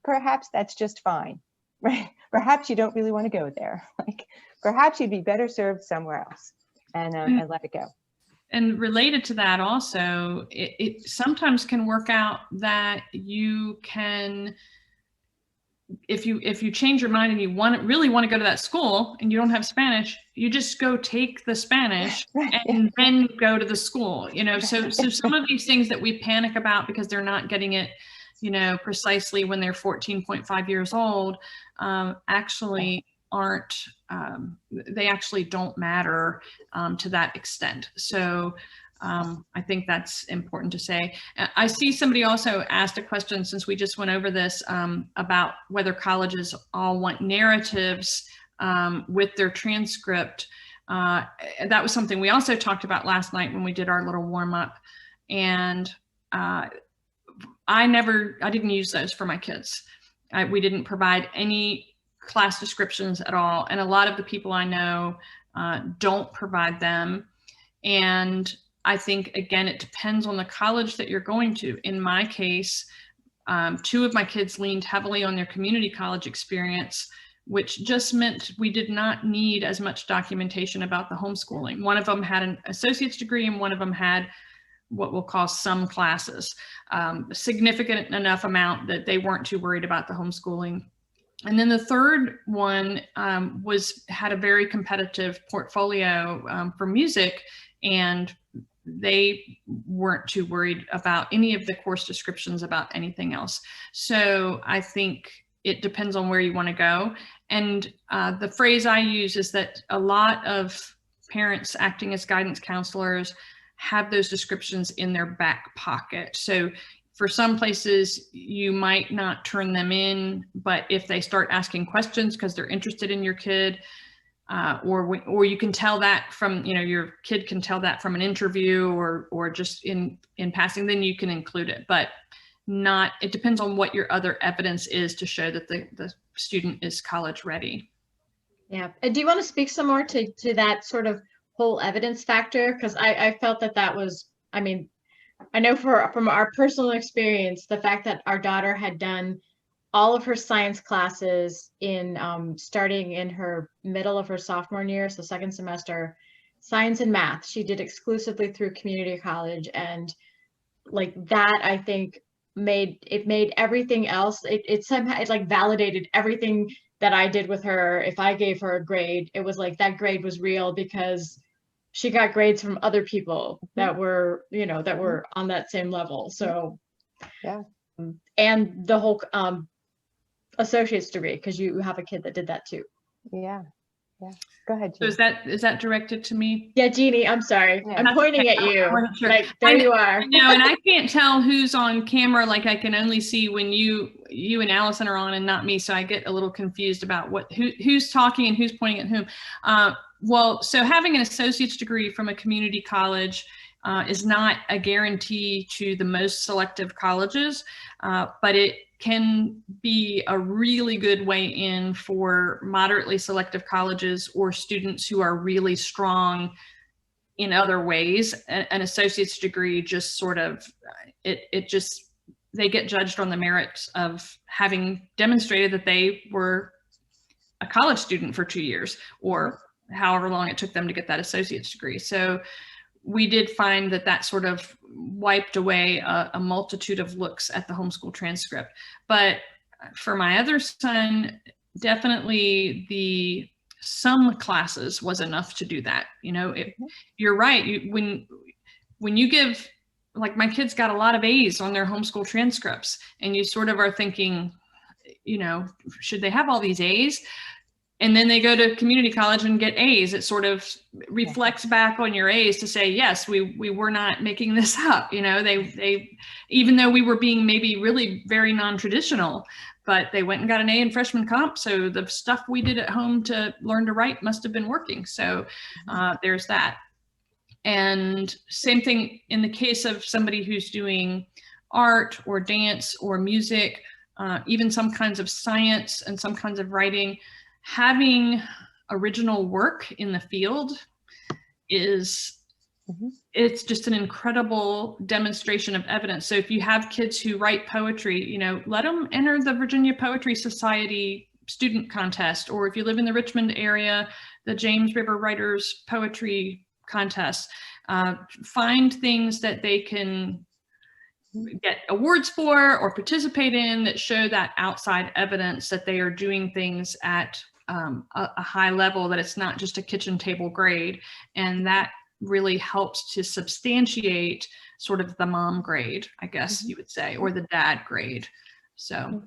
perhaps that's just fine, right? Perhaps you don't really want to go there. Like, perhaps you'd be better served somewhere else, and let it go. And related to that also, it sometimes can work out that you can, if you change your mind and you really want to go to that school and you don't have Spanish, you just go take the Spanish and then go to the school, you know. So some of these things that we panic about because they're not getting it, you know, precisely when they're 14.5 years old, actually aren't, they actually don't matter to that extent. So I think that's important to say. I see somebody also asked a question, since we just went over this, about whether colleges all want narratives with their transcript. That was something we also talked about last night when we did our little warm up. And I didn't use those for my kids. We didn't provide any class descriptions at all. And a lot of the people I know don't provide them. And I think, again, it depends on the college that you're going to. In my case, 2 of my kids leaned heavily on their community college experience, which just meant we did not need as much documentation about the homeschooling. One of them had an associate's degree and one of them had what we'll call some classes, significant enough amount that they weren't too worried about the homeschooling. And then the third one had a very competitive portfolio for music, and they weren't too worried about any of the course descriptions about anything else. So I think it depends on where you want to go. And the phrase I use is that a lot of parents acting as guidance counselors have those descriptions in their back pocket. So for some places, you might not turn them in, but if they start asking questions because they're interested in your kid, or you can tell that from, you know, your kid can tell that from an interview or just in passing, then you can include it. But it depends on what your other evidence is to show that the student is college ready. Yeah. And do you want to speak some more to that sort of whole evidence factor? Because I felt that was, I mean, I know from our personal experience, the fact that our daughter had done all of her science classes in starting in her middle of her sophomore year, so second semester, science and math, she did exclusively through community college. And like that, I think made everything else, it somehow, it like validated everything that I did with her. If I gave her a grade, it was like that grade was real because she got grades from other people that were, you know, that were on that same level. So yeah. And the whole associate's degree, because you have a kid that did that too. Yeah. Go ahead, So Jeannie. is that directed to me? Yeah, Jeannie, I'm sorry. Yeah. I'm pointing at you. Sure. Like, there you are. No, and I can't tell who's on camera. Like, I can only see when you and Allison are on and not me. So I get a little confused about who's talking and who's pointing at whom. Well, so having an associate's degree from a community college is not a guarantee to the most selective colleges, but it can be a really good way in for moderately selective colleges or students who are really strong in other ways. An associate's degree just sort of, they get judged on the merits of having demonstrated that they were a college student for 2 years or however long it took them to get that associate's degree. So we did find that sort of wiped away a multitude of looks at the homeschool transcript. But for my other son, definitely some classes was enough to do that. You know, you're right. When you give, like my kids got a lot of A's on their homeschool transcripts, and you sort of are thinking, you know, should they have all these A's? And then they go to community college and get A's. It sort of reflects back on your A's to say, yes, we were not making this up. You know, they even though we were being maybe really very non-traditional, but they went and got an A in freshman comp. So the stuff we did at home to learn to write must have been working. So there's that. And same thing in the case of somebody who's doing art or dance or music, even some kinds of science and some kinds of writing. Having original work in the field is, it's just an incredible demonstration of evidence. So if you have kids who write poetry, you know, let them enter the Virginia Poetry Society student contest, or if you live in the Richmond area, the James River Writers Poetry Contest. Find things that they can get awards for or participate in that show that outside evidence that they are doing things at a high level, that it's not just a kitchen table grade. And that really helps to substantiate sort of the mom grade, I guess you would say, or the dad grade. So.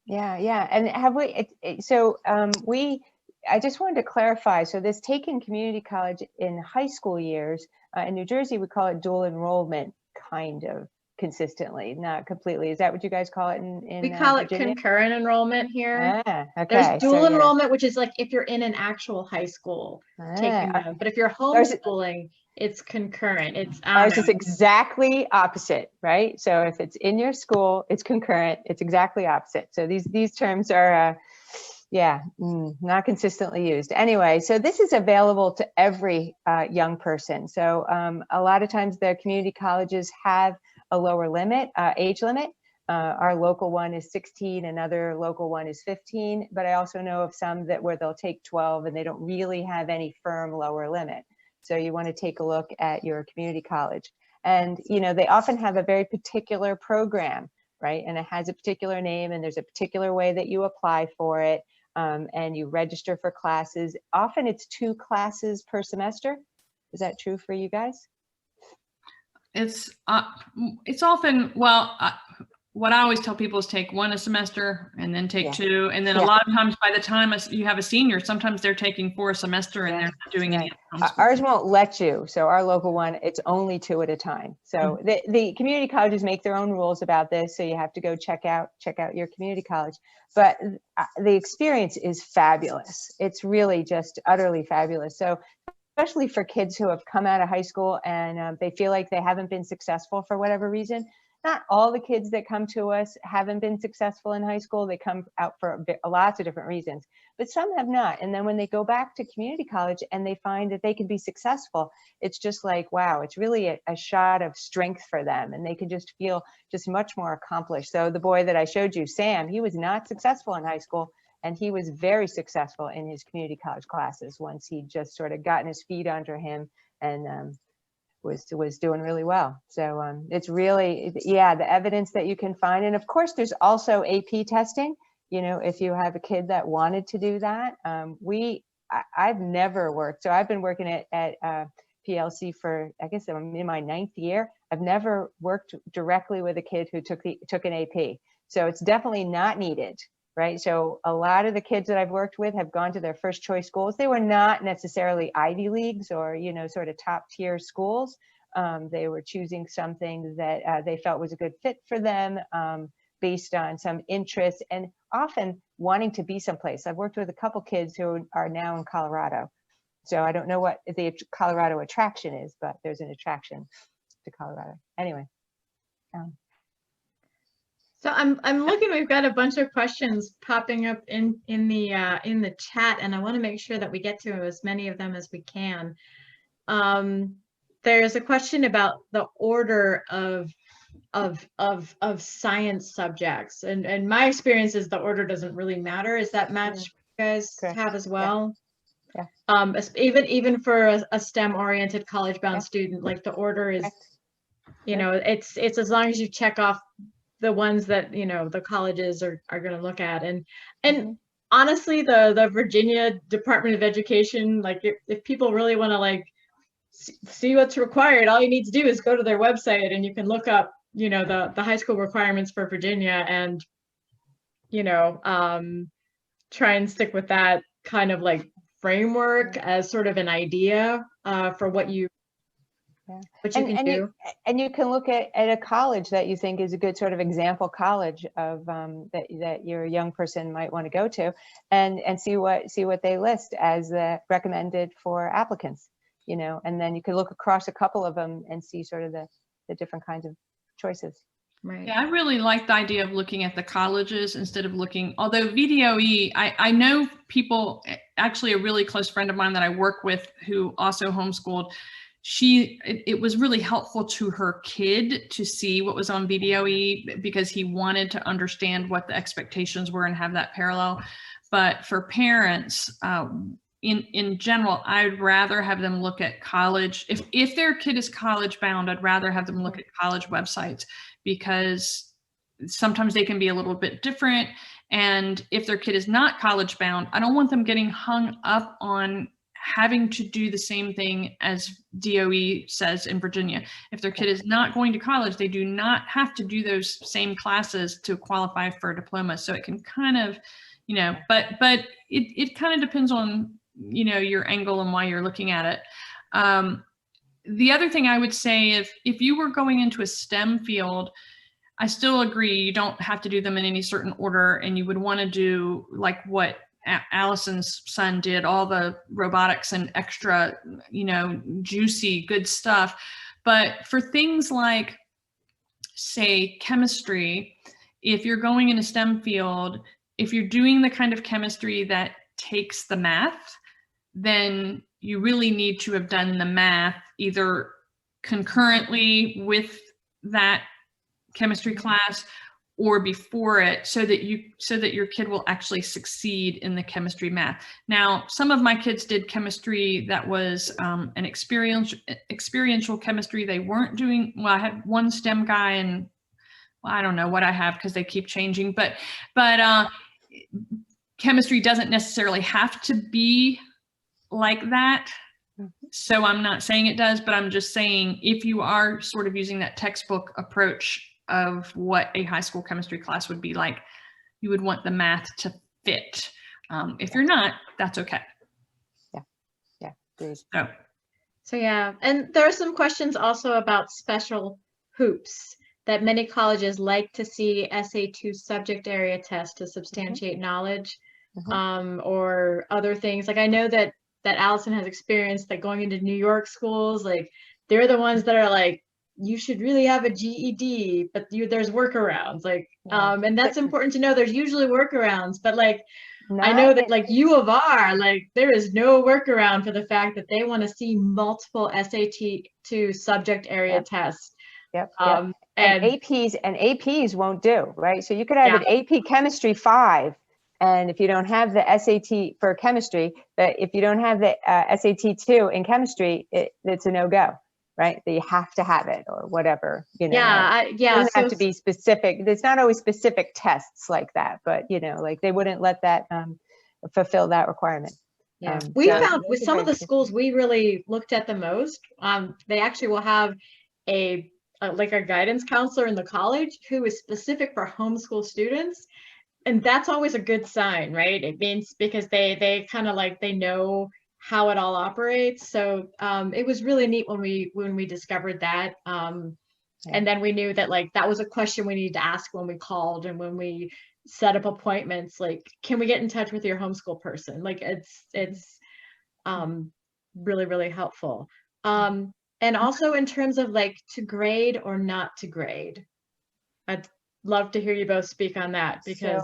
Yeah. And have we, I just wanted to clarify. So this taking community college in high school years, in New Jersey, we call it dual enrollment, kind of. Consistently, not completely. Is that what you guys call it in we call it Virginia? Concurrent enrollment here. Okay. There's dual enrollment, which is like if you're in an actual high school taking them. But if you're homeschooling, it's concurrent. It's ours is exactly opposite, right? So if it's in your school, it's concurrent. It's exactly opposite. So these terms are not consistently used. Anyway, so this is available to every young person. So a lot of times the community colleges have a lower limit, age limit. Our local one is 16, another local one is 15, but I also know of some where they'll take 12 and they don't really have any firm lower limit. So you want to take a look at your community college. And, you know, they often have a very particular program, right? And it has a particular name and there's a particular way that you apply for it, and you register for classes. Often it's 2 classes per semester. Is that true for you guys? It's often, well, what I always tell people is take 1 a semester and then take 2. And then a lot of times by the time you have a senior, sometimes they're taking 4 a semester and they're not doing any. Ours won't let you. So our local one, it's only 2 at a time. So the community colleges make their own rules about this. So you have to go check out your community college. But the experience is fabulous. It's really just utterly fabulous. So especially for kids who have come out of high school and they feel like they haven't been successful for whatever reason. Not all the kids that come to us haven't been successful in high school. They come out for lots of different reasons, but some have not. And then when they go back to community college and they find that they can be successful, it's just like, wow, it's really a shot of strength for them. And they can just feel just much more accomplished. So the boy that I showed you, Sam, he was not successful in high school. And he was very successful in his community college classes once he just sort of gotten his feet under him and was doing really well. So it's really, the evidence that you can find. And of course, there's also AP testing. You know, if you have a kid that wanted to do that, I've never worked. So I've been working at PLC for, I guess I'm in my 9th year. I've never worked directly with a kid who took an AP. So it's definitely not needed. Right. So a lot of the kids that I've worked with have gone to their first choice schools. They were not necessarily Ivy Leagues or, you know, sort of top tier schools. They were choosing something that they felt was a good fit for them based on some interest and often wanting to be someplace. I've worked with a couple kids who are now in Colorado. So I don't know what the Colorado attraction is, but there's an attraction to Colorado. Anyway. So I'm looking, we've got a bunch of questions popping up in the chat, and I want to make sure that we get to as many of them as we can. there's a question about the order of science subjects, and my experience is the order doesn't really matter. Is that match you guys Correct. have as well? Yeah. Even for a STEM oriented college bound student, like the order is, you know, it's as long as you check off the ones that, you know, the colleges are going to look at. And honestly, the Virginia Department of Education, like if people really want to like see what's required, all you need to do is go to their website and you can look up, you know, the high school requirements for Virginia, and, you know, try and stick with that kind of like framework as sort of an idea for what you can do. And you can look at a college that you think is a good sort of example college of that your young person might want to go to, and see what they list as recommended for applicants, you know, and then you can look across a couple of them and see sort of the different kinds of choices. Right. Yeah, I really like the idea of looking at the colleges instead of looking, although VDOE, I know people, actually a really close friend of mine that I work with who also homeschooled, it was really helpful to her kid to see what was on VDOE because he wanted to understand what the expectations were and have that parallel. But for parents, in general, I'd rather have them look at college. If their kid is college bound, I'd rather have them look at college websites, because sometimes they can be a little bit different. And if their kid is not college bound, I don't want them getting hung up on having to do the same thing as DOE says in Virginia. If their kid is not going to college, they do not have to do those same classes to qualify for a diploma. So it can kind of, you know, but it kind of depends on, you know, your angle and why you're looking at it. The other thing I would say, if you were going into a STEM field, I still agree you don't have to do them in any certain order, and you would want to do like what Allison's son did, all the robotics and extra, you know, juicy, good stuff. But for things like, say, chemistry, if you're going in a STEM field, if you're doing the kind of chemistry that takes the math, then you really need to have done the math either concurrently with that chemistry class or before it, so that your kid will actually succeed in the chemistry math. Now, some of my kids did chemistry that was an experiential chemistry. They weren't doing, well, I had one STEM guy, and well, I don't know what I have because they keep changing, but chemistry doesn't necessarily have to be like that. So I'm not saying it does, but I'm just saying if you are sort of using that textbook approach of what a high school chemistry class would be like, you would want the math to fit. If you're not, that's okay. Yeah, please. So yeah, and there are some questions also about special hoops that many colleges like to see SAT subject area test to substantiate knowledge, or other things. Like I know that Allison has experienced that going into New York schools, like they're the ones that are like, you should really have a GED, but there's workarounds, like, and that's important to know. There's usually workarounds, but like, I know that like U of R, like there is no workaround for the fact that they want to see multiple SAT to subject area tests. And APs won't do, right? So you could have an AP Chemistry 5, and if you don't have the SAT for chemistry, but if you don't have the SAT 2 in chemistry, it's a no-go. Right, that you have to have it or whatever, you know. It doesn't have to be specific. There's not always specific tests like that, but you know, like they wouldn't let that fulfill that requirement. Yeah, we found with some of the schools we really looked at the most. They actually will have a guidance counselor in the college who is specific for homeschool students, and that's always a good sign, right? It means because they kind of like they know how it all operates. So it was really neat when we discovered that, and then we knew that like that was a question we needed to ask when we called and when we set up appointments, like, can we get in touch with your homeschool person? Like it's really, really helpful. And also in terms of like to grade or not to grade, I'd love to hear you both speak on that, because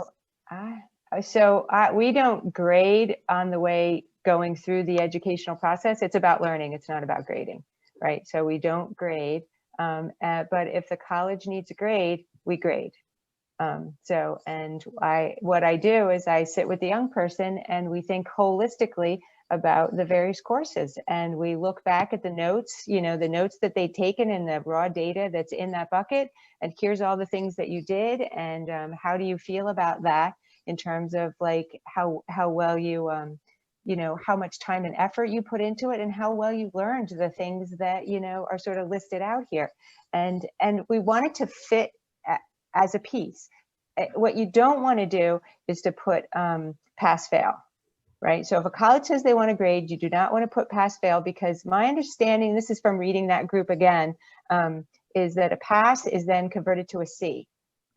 so we don't grade on the way going through the educational process, it's about learning. It's not about grading, right? So we don't grade, but if the college needs a grade, we grade. What I do is I sit with the young person and we think holistically about the various courses, and we look back at the notes, the notes that they've taken and the raw data that's in that bucket, and here's all the things that you did, and how do you feel about that in terms of like how well you how much time and effort you put into it, and how well you learned the things that are sort of listed out here, and we want it to fit as a piece. What you don't want to do is to put pass fail. Right. So if a college says they want to grade, you do not want to put pass fail, because my understanding, this is from reading that group again, is that a pass is then converted to a C.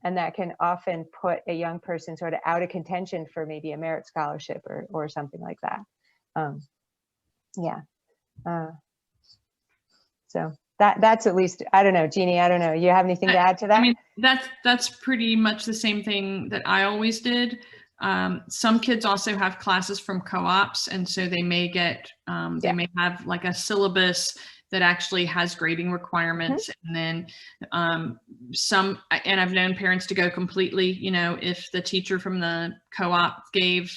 And that can often put a young person sort of out of contention for maybe a merit scholarship or something like that. So that's at least, I don't know, Jeannie, I don't know. You have anything to add to that? I mean, that's pretty much the same thing that I always did. Some kids also have classes from co-ops, and so they may get, they may have like a syllabus that actually has grading requirements. And then and I've known parents to go completely, if the teacher from the co-op gave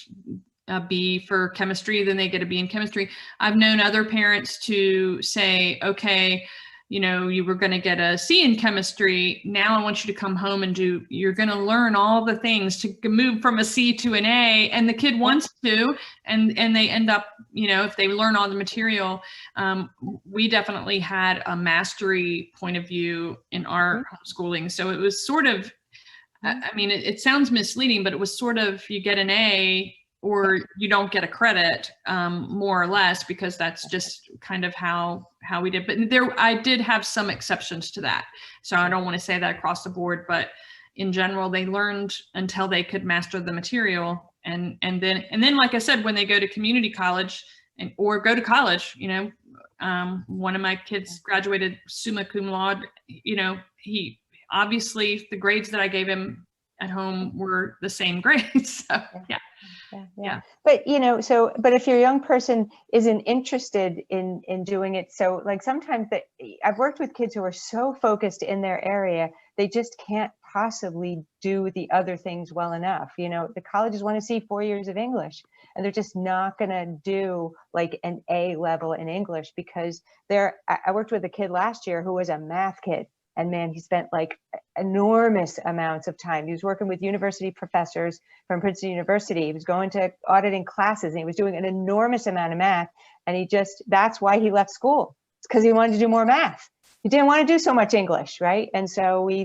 a B for chemistry, then they get a B in chemistry. I've known other parents to say, okay, you were going to get a C in chemistry. Now I want you to come home and you're going to learn all the things to move from a C to an A. And the kid wants to, and they end up, if they learn all the material. We definitely had a mastery point of view in our homeschooling. So it was sort of, I mean, it sounds misleading, but it was sort of, you get an A or you don't get a credit, more or less, because that's just kind of how we did. But I did have some exceptions to that. So I don't want to say that across the board, but in general, they learned until they could master the material. And then, like I said, when they go to community college or go to college, one of my kids graduated summa cum laude. He obviously, the grades that I gave him at home were the same grades. So yeah. But but if your young person isn't interested in doing it, so like sometimes I've worked with kids who are so focused in their area, they just can't possibly do the other things well enough. The colleges want to see 4 years of English, and they're just not going to do like an A level in English, because I worked with a kid last year who was a math kid. And man, he spent like enormous amounts of time. He was working with university professors from Princeton University. He was going to auditing classes, and he was doing an enormous amount of math. And that's why he left school. It's because he wanted to do more math. He didn't want to do so much English, right? And so he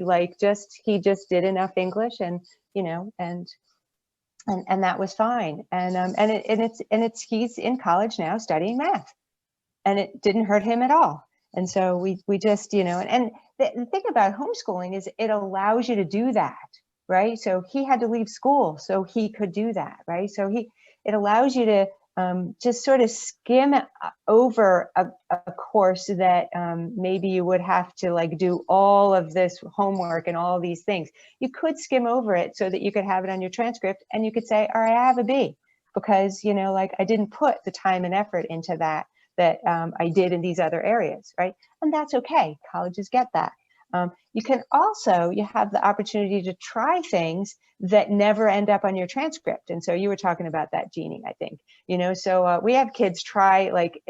just did enough English, and and that was fine. And he's in college now studying math, and it didn't hurt him at all. And so we just, and the thing about homeschooling is it allows you to do that, right? So he had to leave school so he could do that, right? So it allows you to just sort of skim over a course that maybe you would have to like do all of this homework and all these things. You could skim over it so that you could have it on your transcript, and you could say, all right, I have a B, because, like I didn't put the time and effort into that I did in these other areas, right? And that's okay. Colleges get that. You have the opportunity to try things that never end up on your transcript. And so you were talking about that, Jeannie, I think, so we have kids try, like,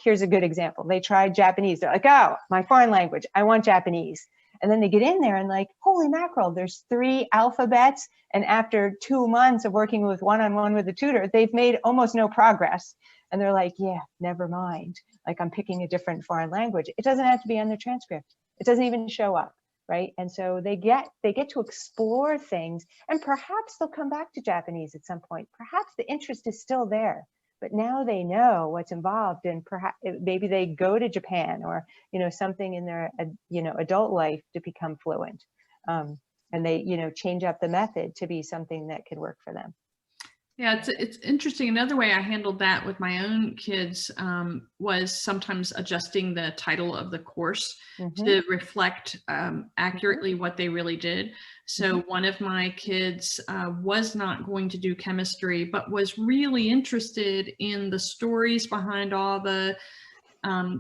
here's a good example. They tried Japanese. They're like, oh, my foreign language, I want Japanese. And then they get in there and like, holy mackerel, there's 3 alphabets. And after 2 months of working with one-on-one with a tutor, they've made almost no progress. And they're like, yeah, never mind. Like, I'm picking a different foreign language. It doesn't have to be on their transcript. It doesn't even show up, right? And so they get to explore things, and perhaps they'll come back to Japanese at some point. Perhaps the interest is still there, but now they know what's involved, and perhaps maybe they go to Japan or, something in their, adult life to become fluent. And they, change up the method to be something that could work for them. Yeah, it's interesting. Another way I handled that with my own kids was sometimes adjusting the title of the course to reflect accurately what they really did. So one of my kids was not going to do chemistry, but was really interested in the stories behind all the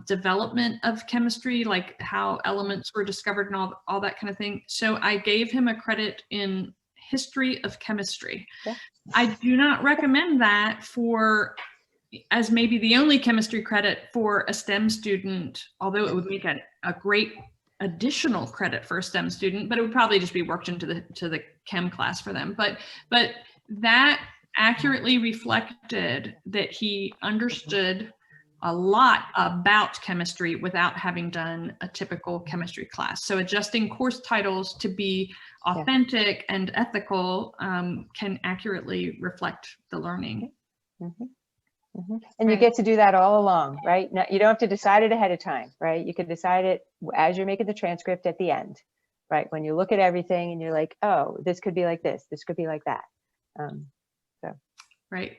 development of chemistry, like how elements were discovered and all that kind of thing. So I gave him a credit in history of chemistry. Yeah. I do not recommend that for as maybe the only chemistry credit for a STEM student, although it would make a great additional credit for a STEM student, but it would probably just be worked into the chem class for them. But that accurately reflected that he understood a lot about chemistry without having done a typical chemistry class. So adjusting course titles to be authentic and ethical can accurately reflect the learning. And you get to do that all along, right? Now, you don't have to decide it ahead of time, right? You can decide it as you're making the transcript at the end, right? When you look at everything and you're like, oh, this could be like this could be like that. Right.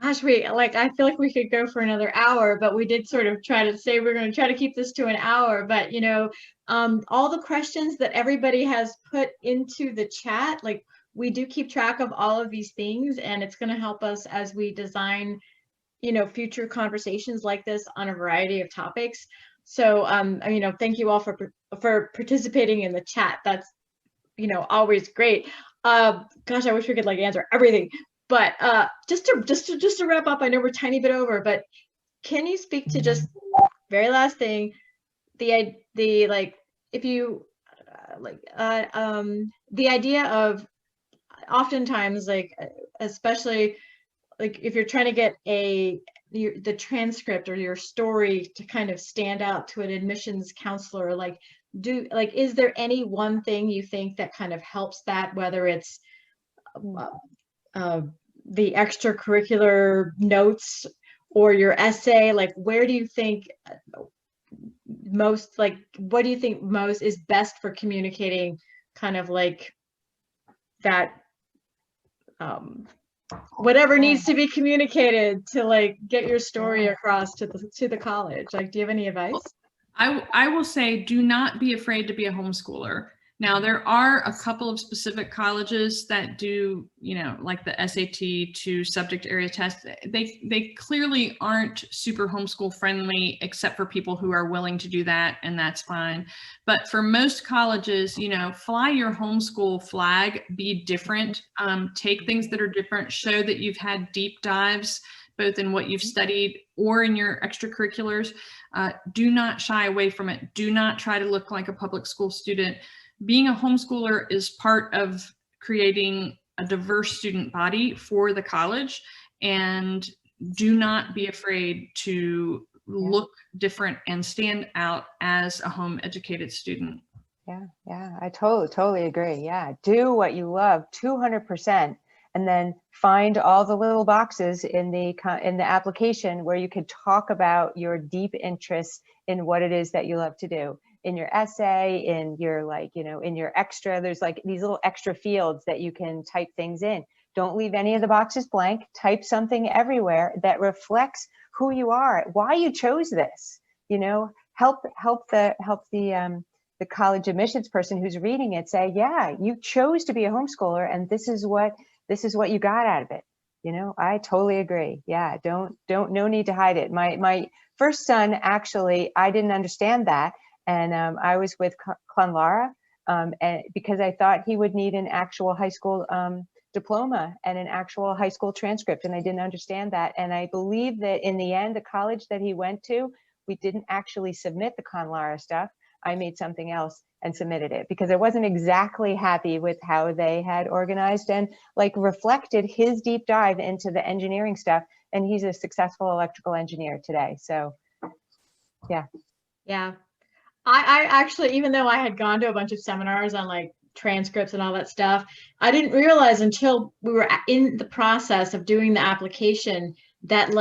Gosh, I feel like we could go for another hour, but we did sort of try to say we're going to try to keep this to an hour. But, all the questions that everybody has put into the chat, like we do keep track of all of these things, and it's going to help us as we design, future conversations like this on a variety of topics. So, thank you all for participating in the chat. That's, always great. Gosh, I wish we could answer everything. But just to wrap up, I know we're a tiny bit over, but can you speak to just very last thing, the if you the idea of oftentimes especially if you're trying to get the transcript or your story to kind of stand out to an admissions counselor, is there any one thing you think that kind of helps that, whether it's the extracurricular notes or your essay? Where do you think most, what do you think most is best for communicating kind of that whatever needs to be communicated to get your story across to the college? Do you have any advice? I will say, do not be afraid to be a homeschooler. Now, there are a couple of specific colleges that do, like the SAT to subject area test. They clearly aren't super homeschool friendly, except for people who are willing to do that, and that's fine. But for most colleges, fly your homeschool flag, be different, take things that are different, show that you've had deep dives, both in what you've studied or in your extracurriculars. Do not shy away from it. Do not try to look like a public school student. Being a homeschooler is part of creating a diverse student body for the college, and do not be afraid to look different and stand out as a home educated student. Yeah, I totally agree. Yeah, do what you love 200%, and then find all the little boxes in the application where you could talk about your deep interests in what it is that you love to do. In your essay, in your in your extra, there's these little extra fields that you can type things in. Don't leave any of the boxes blank. Type something everywhere that reflects who you are, why you chose this. Help the college admissions person who's reading it say, yeah, you chose to be a homeschooler, and this is what you got out of it. I totally agree. Yeah, no need to hide it. My first son, actually, I didn't understand that. And I was with Clonlara and because I thought he would need an actual high school diploma and an actual high school transcript. And I didn't understand that. And I believe that in the end, the college that he went to, we didn't actually submit the Clonlara stuff. I made something else and submitted it because I wasn't exactly happy with how they had organized and reflected his deep dive into the engineering stuff. And he's a successful electrical engineer today. So, yeah. Yeah. I actually, even though I had gone to a bunch of seminars on transcripts and all that stuff, I didn't realize until we were in the process of doing the application that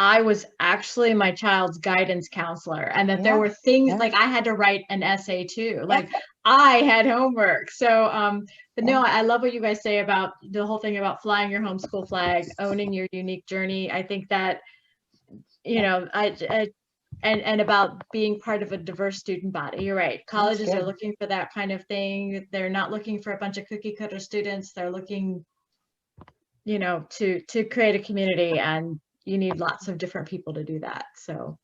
I was actually my child's guidance counselor, and that there were things like I had to write an essay too. Like I had homework. So, but no, I love what you guys say about the whole thing about flying your homeschool flag, owning your unique journey. I think that, you know, and about being part of a diverse student body. You're right. Colleges are looking for that kind of thing. They're not looking for a bunch of cookie cutter students. They're looking, you know, to create a community, and you need lots of different people to do that. So,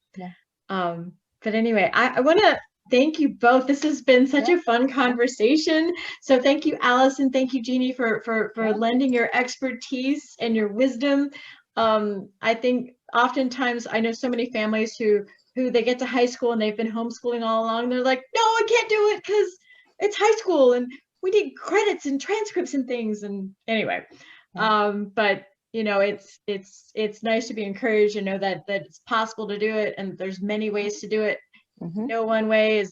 but anyway, I want to thank you both. This has been such a fun conversation. So thank you, Allison. Thank you, Jeannie, for lending your expertise and your wisdom. I think oftentimes I know so many families who they get to high school and they've been homeschooling all along. They're like, no, I can't do it because it's high school and we need credits and transcripts and things. And anyway, but you know, it's nice to be encouraged and know that it's possible to do it, and there's many ways to do it. No one way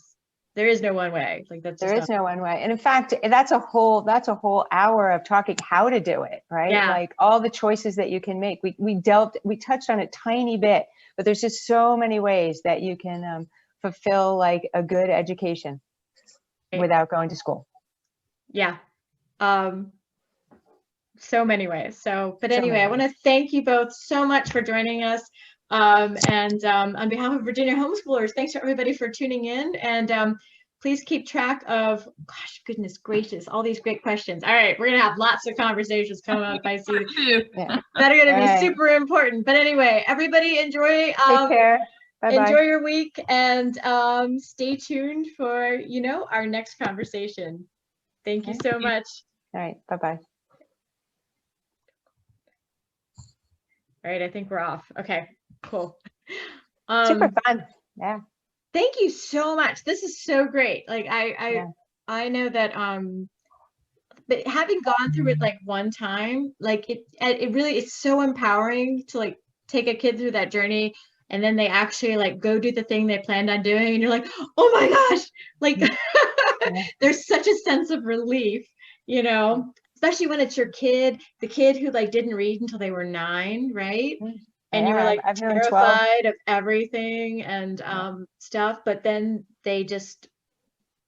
there is no one way. Like there is no one way. And in fact, that's a whole hour of talking how to do it, right? Yeah. Like all the choices that you can make. We touched on a tiny bit, but there's just so many ways that you can fulfill like a good education without going to school. Yeah. So many ways. But anyway, I want to thank you both so much for joining us. And on behalf of Virginia homeschoolers, thanks to everybody for tuning in. And please keep track of, gosh, goodness gracious, all these great questions. All right, we're going to have lots of conversations coming up. I see that are going to be super important. But anyway, everybody enjoy. Take care. Bye-bye. Enjoy your week, and stay tuned for, you know, our next conversation. Thank you so much. All right. Bye-bye. All right, I think we're off. Okay, cool. Super fun. Yeah. Thank you so much. This is so great. Like I know that but having gone through it like one time, like it really is so empowering to like take a kid through that journey, and then they actually like go do the thing they planned on doing, and you're like, oh my gosh, like there's such a sense of relief, you know. Especially when it's your kid, the kid who like didn't read until they were 9, right? And you were like terrified of everything and stuff, but then they just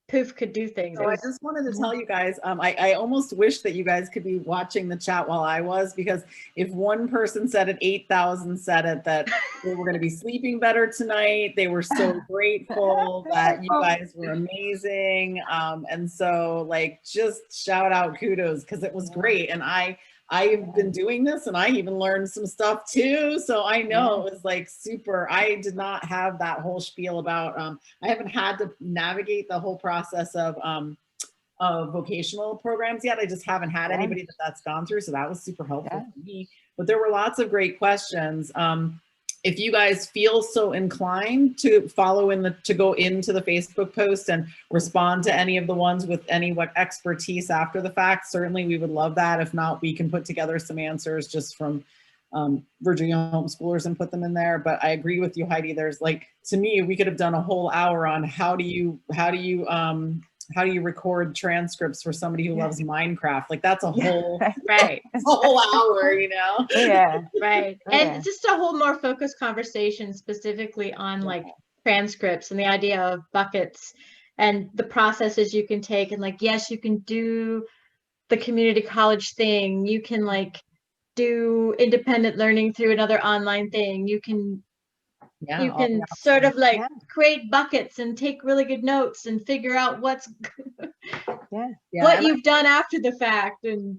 poof could do things. So I just wanted to tell you guys, I almost wish that you guys could be watching the chat while I was, because if one person said it, 8,000 said it, that they were going to be sleeping better tonight. They were so grateful that you guys were amazing. And so like, just shout out kudos, because it was great. And I've been doing this and I even learned some stuff too. So I know it was like super. I did not have that whole spiel about, I haven't had to navigate the whole process of vocational programs yet. I just haven't had anybody that's gone through. So that was super helpful for me. But there were lots of great questions. If you guys feel so inclined to to go into the Facebook post and respond to any of the ones with any expertise after the fact, certainly we would love that. If not, we can put together some answers just from Virginia homeschoolers and put them in there. But I agree with you, Heidi. There's like, to me, we could have done a whole hour on how do you record transcripts for somebody who loves Minecraft? Like that's a whole whole hour, you know? Right. And just a whole more focused conversation specifically on like transcripts and the idea of buckets and the processes you can take. And like, yes, you can do the community college thing. You can like do independent learning through another online thing. You can sort of like create buckets and take really good notes and figure out what you've done after the fact. And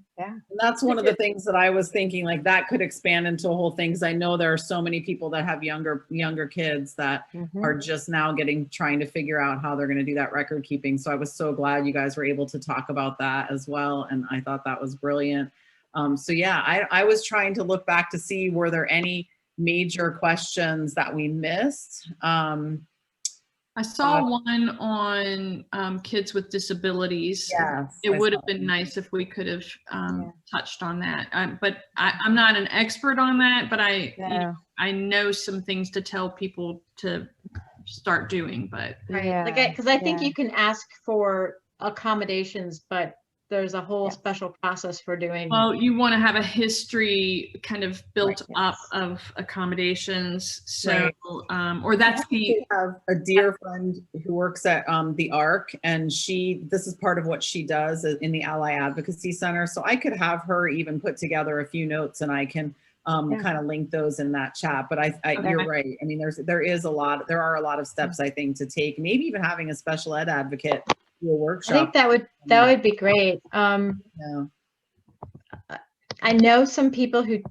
that's one of the things that I was thinking, like that could expand into a whole thing. Cause I know there are so many people that have younger kids that are just now trying to figure out how they're going to do that record keeping. So I was so glad you guys were able to talk about that as well. And I thought that was brilliant. So yeah, I was trying to look back to see, were there any major questions that we missed? I saw one on kids with disabilities. Yes, it would have been nice if we could have touched on that. But I'm not an expert on that, but I know some things to tell people to start doing. But because I think you can ask for accommodations, but there's a whole special process for doing. Well, you want to have a history kind of built up Yes. of accommodations. So, Right. or that's We have a dear friend who works at the ARC, and this is part of what she does in the Ally Advocacy Center. So I could have her even put together a few notes, and I can kind of link those in that chat. But you're right. I mean, there are a lot of steps, I think, to take. Maybe even having a special ed advocate do a workshop. I think that would be great. Yeah. I know some people who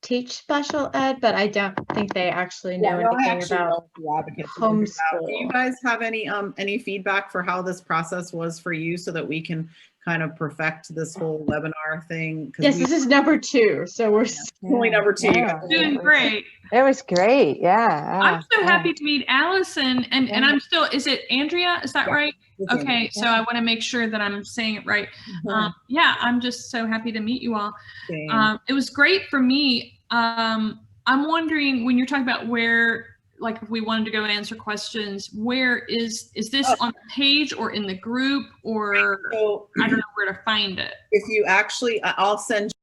teach special ed, but I don't think they actually know anything about homeschool. Do you guys have any feedback for how this process was for you, so that we can kind of perfect this whole webinar thing? Yes, this is number 2, so we're only number 2. Yeah. doing great. It was great. Yeah. I'm so happy to meet Allison, and I'm still, is it Andrea? Is that right? Okay, so I want to make sure that I'm saying it right. Yeah, I'm just so happy to meet you all. It was great for me. I'm wondering, when you're talking about where, like, if we wanted to go answer questions, where is this on the page or in the group, or I don't know where to find it? If you actually, I'll send